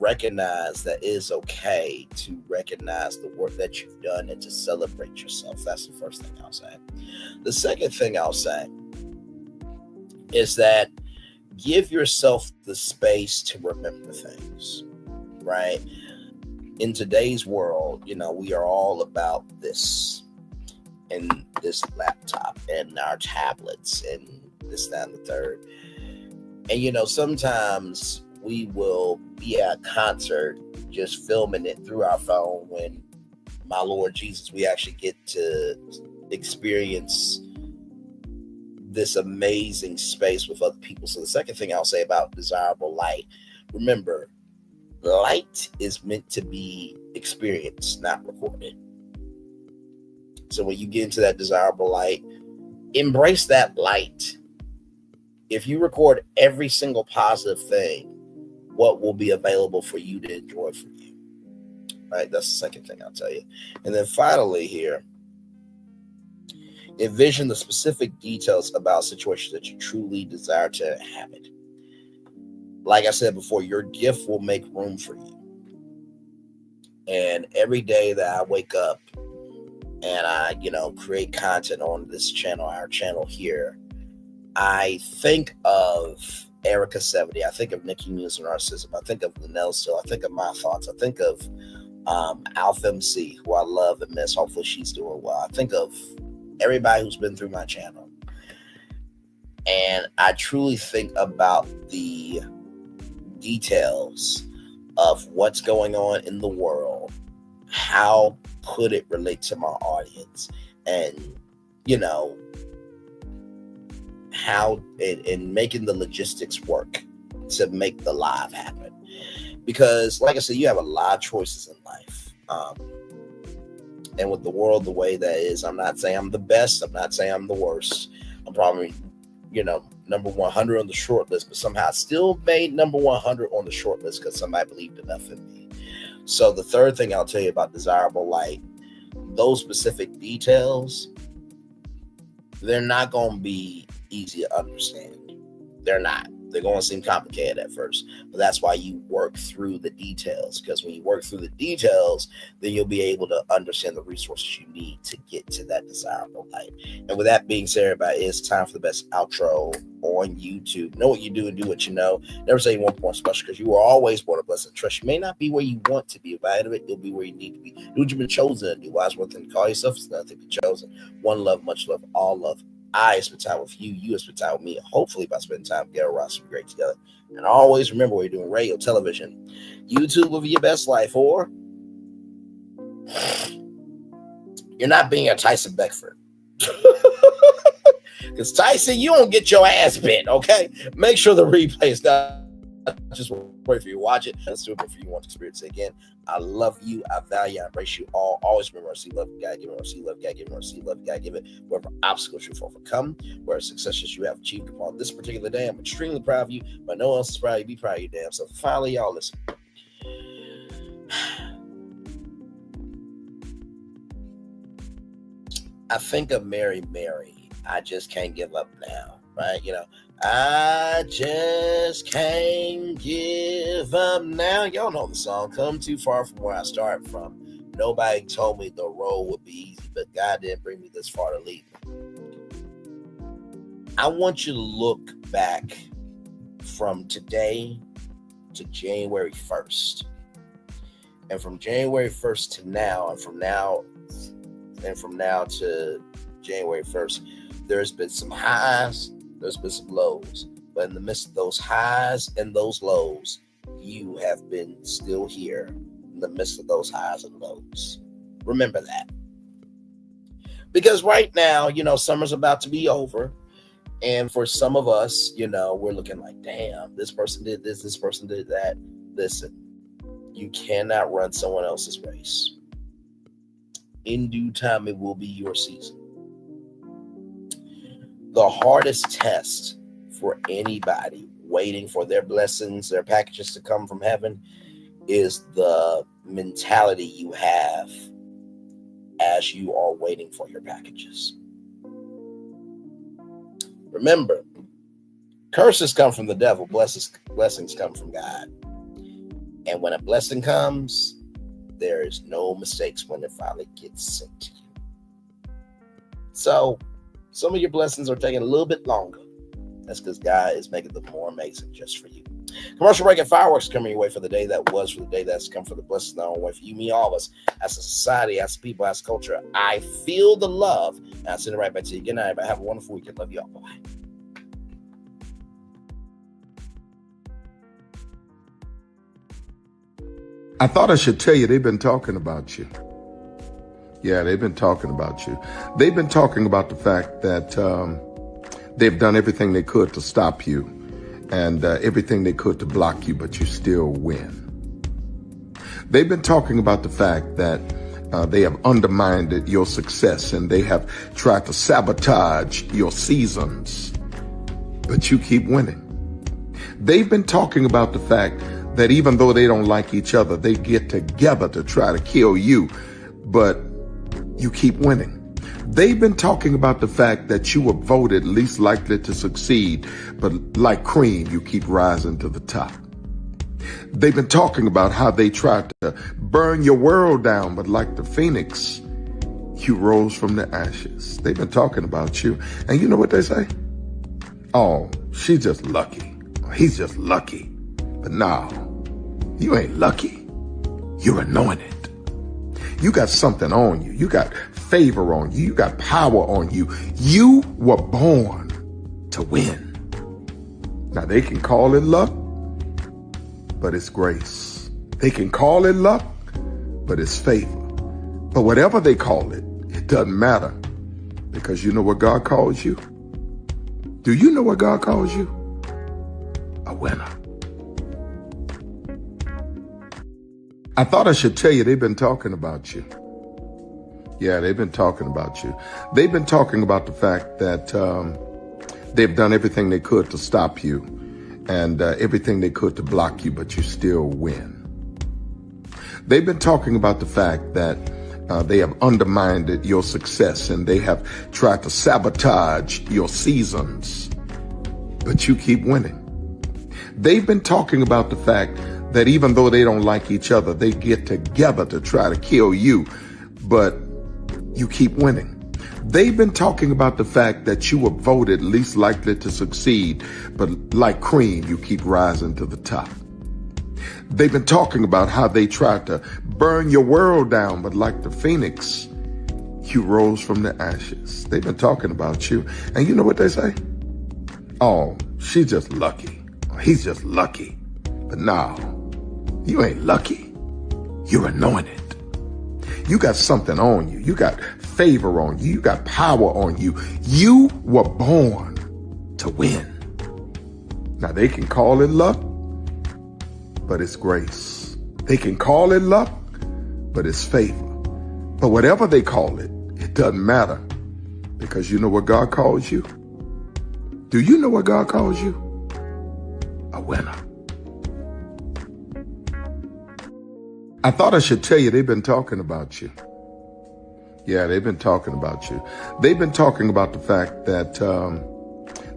Recognize that it is okay to recognize the work that you've done and to celebrate yourself. That's the first thing I'll say. The second thing I'll say is that give yourself the space to remember things, right? In today's world, we are all about this and this laptop and our tablets and this, that, and the third. And, sometimes we will be at a concert just filming it through our phone when, my Lord Jesus, we actually get to experience this amazing space with other people. So the second thing I'll say about desirable light, remember, light is meant to be experienced, not recorded. So when you get into that desirable light, embrace that light. If you record every single positive thing, what will be available for you to enjoy for you? Right? That's the second thing I'll tell you. And then finally here, envision the specific details about situations that you truly desire to inhabit. Like I said before, your gift will make room for you. And every day that I wake up and I, create content on this channel, our channel here, I think of Erica 70. I think of Nicki Muse and Narcissism. I think of Linnell Still. I think of My Thoughts. I think of Alpha MC, who I love and miss. Hopefully she's doing well. I think of everybody who's been through my channel. And I truly think about the details of what's going on in the world, how could it relate to my audience, and how in making the logistics work to make the live happen. Because like I said, you have a lot of choices in life, and with the world the way that is, I'm not saying I'm the best, I'm not saying I'm the worst, I'm probably number 100 on the short list, but somehow I still made number 100 on the short list because somebody believed enough in me. So the third thing I'll tell you about Desirable Light, those specific details, they're not going to be easy to understand. They're not. They're going to seem complicated at first, but that's why you work through the details, because when you work through the details, then you'll be able to understand the resources you need to get to that desirable life. And with that being said, everybody, it's time for the best outro on YouTube. Know what you do and do what you know. Never say you weren't born special, because you were always born a blessing. Trust, you may not be where you want to be, but out of it, you'll be where you need to be. Do what you've been chosen to do. Why is one thing to call yourself? It's nothing to be chosen. One love, much love, all love. I spend time with you. You spend time with me. Hopefully, by spending time together, we'll be great together. And always remember, we're doing radio, television, YouTube will be your best life, or you're not being a Tyson Beckford. Because Tyson, you don't get your ass bit, okay? Make sure the replay is not just wait for you to watch it. Let's do it if you want to experience it again. I love you. I value. I embrace you all. Always remember, see love, you gotta give it. Or see love, you gotta give it. Or see love, you gotta give it. Whatever obstacles you've overcome, whatever successes you have achieved upon this particular day, I'm extremely proud of you. But no one else is proud of you. Be proud of your damn self. Finally, y'all listen. I think of Mary, I just can't give up now, right? I just can't give up now. Y'all know the song, Come Too Far From Where I Started From. Nobody told me the road would be easy, but God didn't bring me this far to lead me. I want you to look back from today to January 1st. And from January 1st to now, and from now to January 1st, there's been some highs, there's been some lows, but in the midst of those highs and those lows, you have been still here in the midst of those highs and lows. Remember that. Because right now, summer's about to be over. And for some of us, we're looking like, damn, this person did this, this person did that. Listen, you cannot run someone else's race. In due time, it will be your season. The hardest test for anybody waiting for their blessings, their packages to come from heaven, is the mentality you have as you are waiting for your packages. Remember, curses come from the devil, blessings come from God. And when a blessing comes, there is no mistakes when it finally gets sent to you. So, some of your blessings are taking a little bit longer. That's because God is making them more amazing just for you. Commercial break and fireworks coming your way for the day that was, for the day that's come, for the blessings that are on the way for you, me, all of us, as a society, as a people, as a culture. I feel the love, and I send it right back to you. Good night, everybody. Have a wonderful weekend. Love you all. Bye-bye. I thought I should tell you, they've been talking about you. Yeah, they've been talking about you. They've been talking about the fact that they've done everything they could to stop you and everything they could to block you, but you still win. They've been talking about the fact that they have undermined your success and they have tried to sabotage your seasons, but you keep winning. They've been talking about the fact that even though they don't like each other, they get together to try to kill you, but you keep winning. They've been talking about the fact that you were voted least likely to succeed, but like cream, you keep rising to the top. They've been talking about how they tried to burn your world down, but like the phoenix, you rose from the ashes. They've been talking about you. And you know what they say? Oh, she's just lucky. He's just lucky. But no, you ain't lucky. You're anointed. You got something on you. You got favor on you. You got power on you. You were born to win. Now they can call it luck, but it's grace. They can call it luck, but it's favor. But whatever they call it, it doesn't matter, because you know what God calls you? Do you know what God calls you? A winner. I thought I should tell you, they've been talking about you. Yeah, they've been talking about you. They've been talking about the fact that they've done everything they could to stop you and everything they could to block you, but you still win. They've been talking about the fact that they have undermined your success and they have tried to sabotage your seasons, but you keep winning. They've been talking about the fact that even though they don't like each other, they get together to try to kill you, but you keep winning. They've been talking about the fact that you were voted least likely to succeed, but like cream, you keep rising to the top. They've been talking about how they tried to burn your world down, but like the phoenix, you rose from the ashes. They've been talking about you. And you know what they say? Oh, she's just lucky. He's just lucky. But no, you ain't lucky. You're anointed. You got something on you. You got favor on you. You got power on you. You were born to win. Now they can call it luck, but it's grace. They can call it luck, but it's favor. But whatever they call it, it doesn't matter, because you know what God calls you? Do you know what God calls you? A winner. I thought I should tell you, they've been talking about you. Yeah, they've been talking about you. They've been talking about the fact that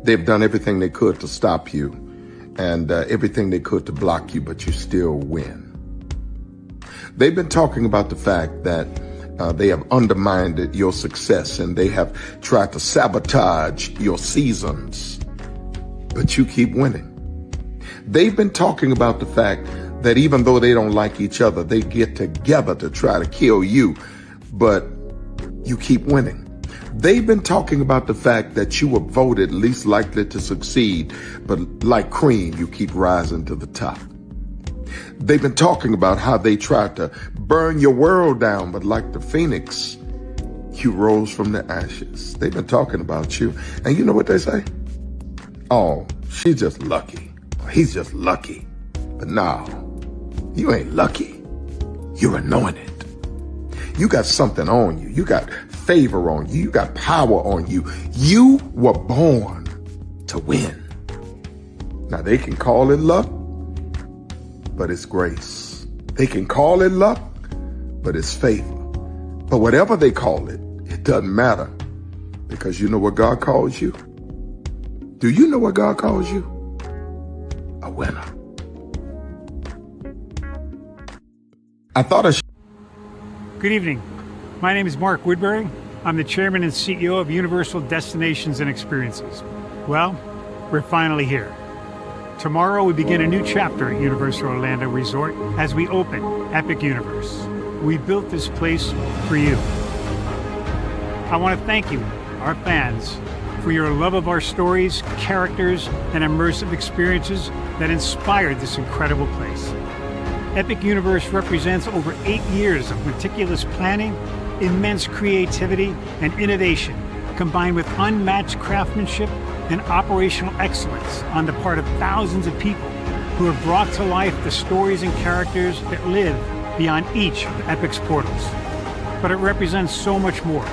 they've done everything they could to stop you and everything they could to block you, but you still win. They've been talking about the fact that they have undermined your success and they have tried to sabotage your seasons, but you keep winning. They've been talking about the fact that even though they don't like each other, they get together to try to kill you, but you keep winning. They've been talking about the fact that you were voted least likely to succeed, but like cream, you keep rising to the top. They've been talking about how they tried to burn your world down, but like the phoenix, you rose from the ashes. They've been talking about you. And you know what they say? Oh, she's just lucky. He's just lucky. But no, you ain't lucky. You're anointed. You got something on you. You got favor on you. You got power on you. You were born to win. Now they can call it luck, but it's grace. They can call it luck, but it's favor. But whatever they call it, it doesn't matter, because you know what God calls you? Do you know what God calls you? A winner. I thought I should. Good evening. My name is Mark Woodbury. I'm the chairman and CEO of Universal Destinations and Experiences. Well, we're finally here. Tomorrow we begin a new chapter at Universal Orlando Resort as we open Epic Universe. We built this place for you. I want to thank you, our fans, for your love of our stories, characters, and immersive experiences that inspired this incredible place. Epic Universe represents over 8 years of meticulous planning, immense creativity, and innovation, combined with unmatched craftsmanship and operational excellence on the part of thousands of people who have brought to life the stories and characters that live beyond each of Epic's portals. But it represents so much more.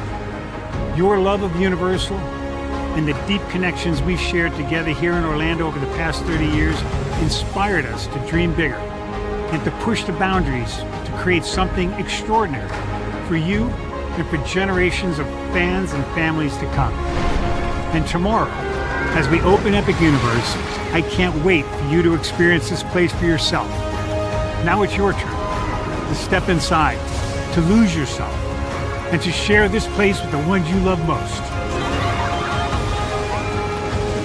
Your love of Universal and the deep connections we've shared together here in Orlando over the past 30 years inspired us to dream bigger and to push the boundaries to create something extraordinary for you and for generations of fans and families to come. And tomorrow, as we open Epic Universe, I can't wait for you to experience this place for yourself. Now it's your turn to step inside, to lose yourself, and to share this place with the ones you love most.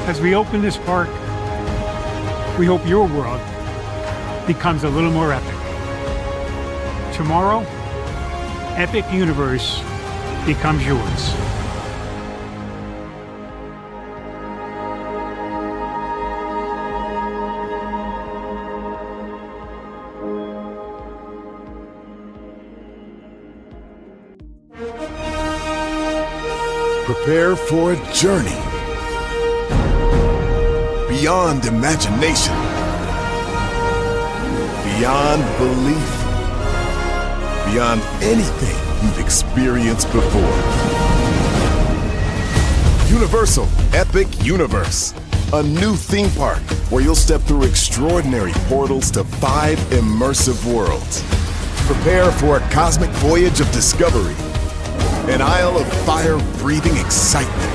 As we open this park, we hope your world becomes a little more epic. Tomorrow, Epic Universe becomes yours. Prepare for a journey beyond imagination, beyond belief, beyond anything you've experienced before. Universal Epic Universe, a new theme park where you'll step through extraordinary portals to 5 immersive worlds. Prepare for a cosmic voyage of discovery, an isle of fire-breathing excitement,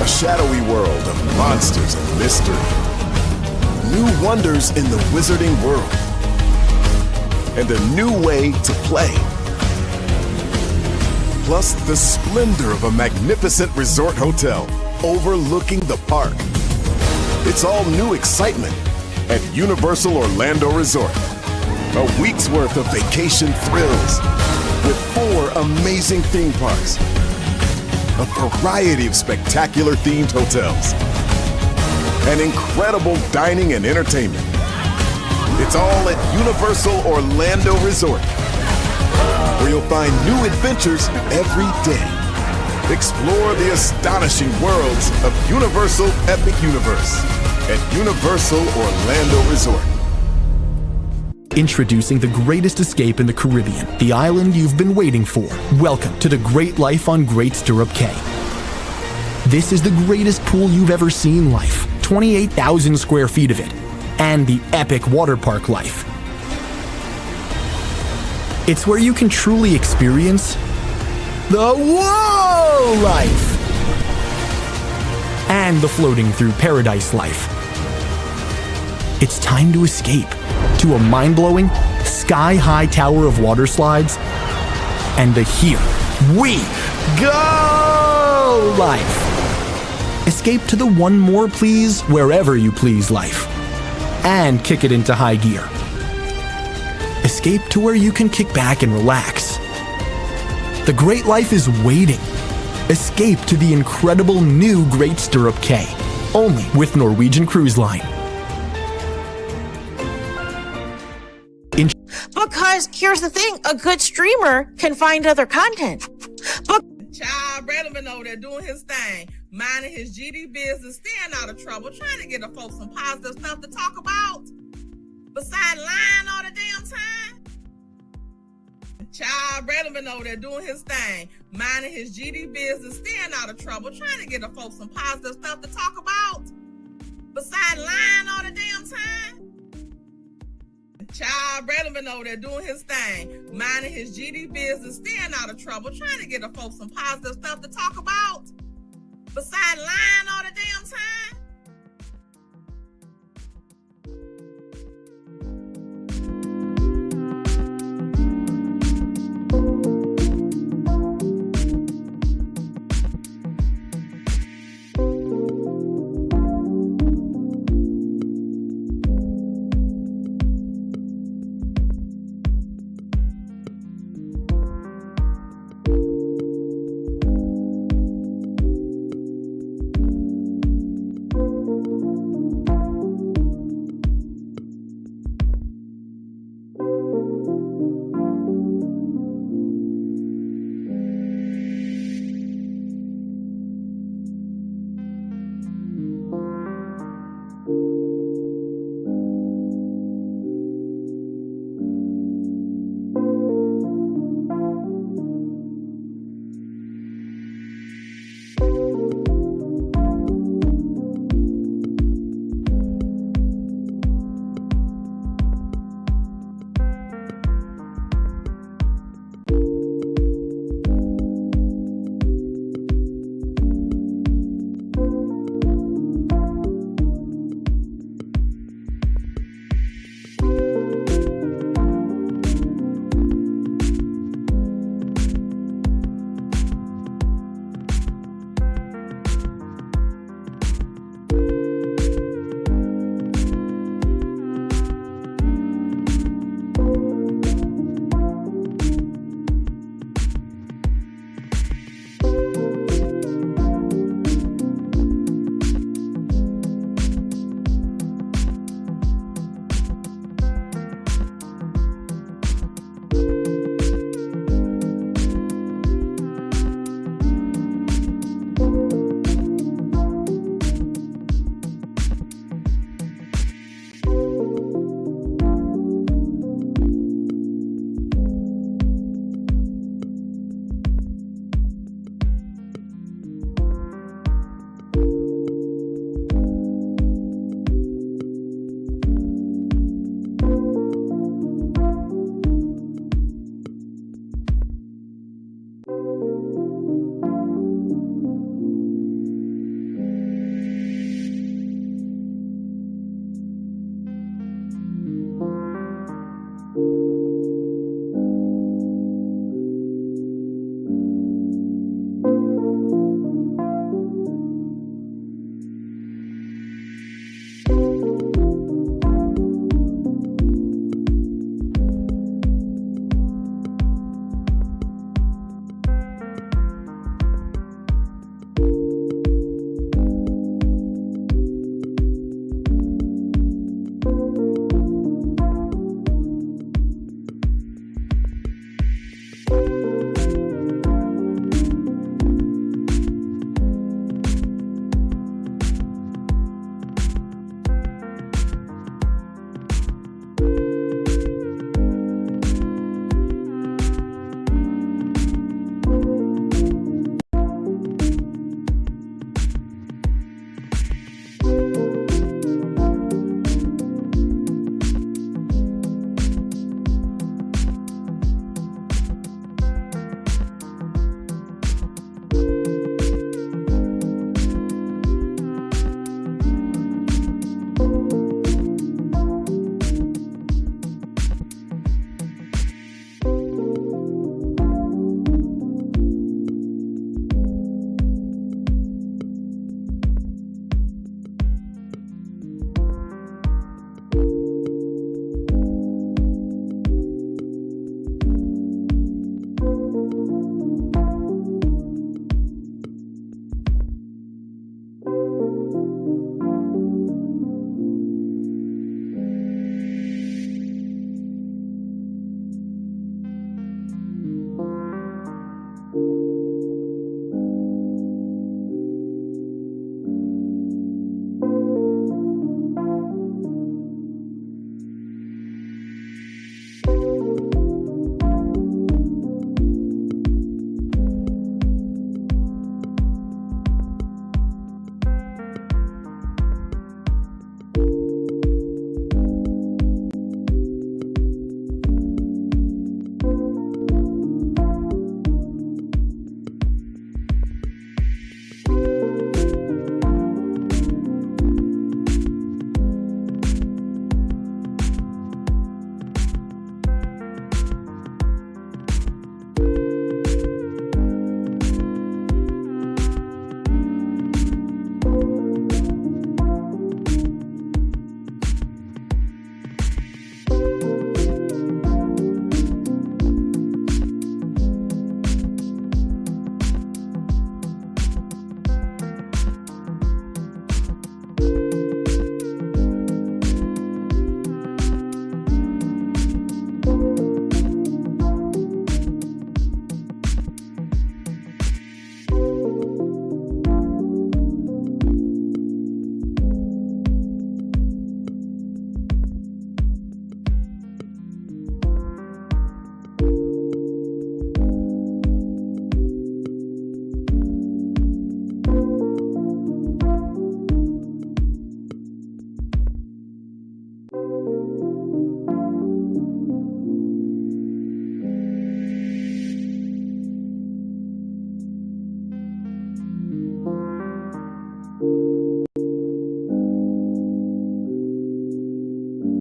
a shadowy world of monsters and mystery, new wonders in the wizarding world, and a new way to play. Plus the splendor of a magnificent resort hotel overlooking the park. It's all new excitement at Universal Orlando Resort. A week's worth of vacation thrills with 4 amazing theme parks, a variety of spectacular themed hotels, and incredible dining and entertainment. It's all at Universal Orlando Resort, where you'll find new adventures every day. Explore the astonishing worlds of Universal Epic Universe at Universal Orlando Resort. Introducing the greatest escape in the Caribbean, the island you've been waiting for. Welcome to the Great Life on Great Stirrup Cay. This is the greatest pool you've ever seen life, 28,000 square feet of it, and the epic water park life. It's where you can truly experience the whoa life and the floating through paradise life. It's time to escape to a mind-blowing, sky-high tower of water slides and the Here We Go life. Escape to the one more please wherever you please life and kick it into high gear. Escape to where you can kick back and relax. The great life is waiting. Escape to the incredible new Great Stirrup Cay, only with Norwegian Cruise Line. Because here's the thing, a good streamer can find other content. Child, Braylon been over there doing his thing, minding his GD business, staying out of trouble, trying to get the folks some positive stuff to talk about. Besides lying all the damn time. Child, Braylon been over there doing his thing, minding his GD business, staying out of trouble, trying to get the folks some positive stuff to talk about. Besides lying all the damn time. Child, Braylon been over there doing his thing, minding his GD business, staying out of trouble, trying to get the folks some positive stuff to talk about. Besides lying all the damn time.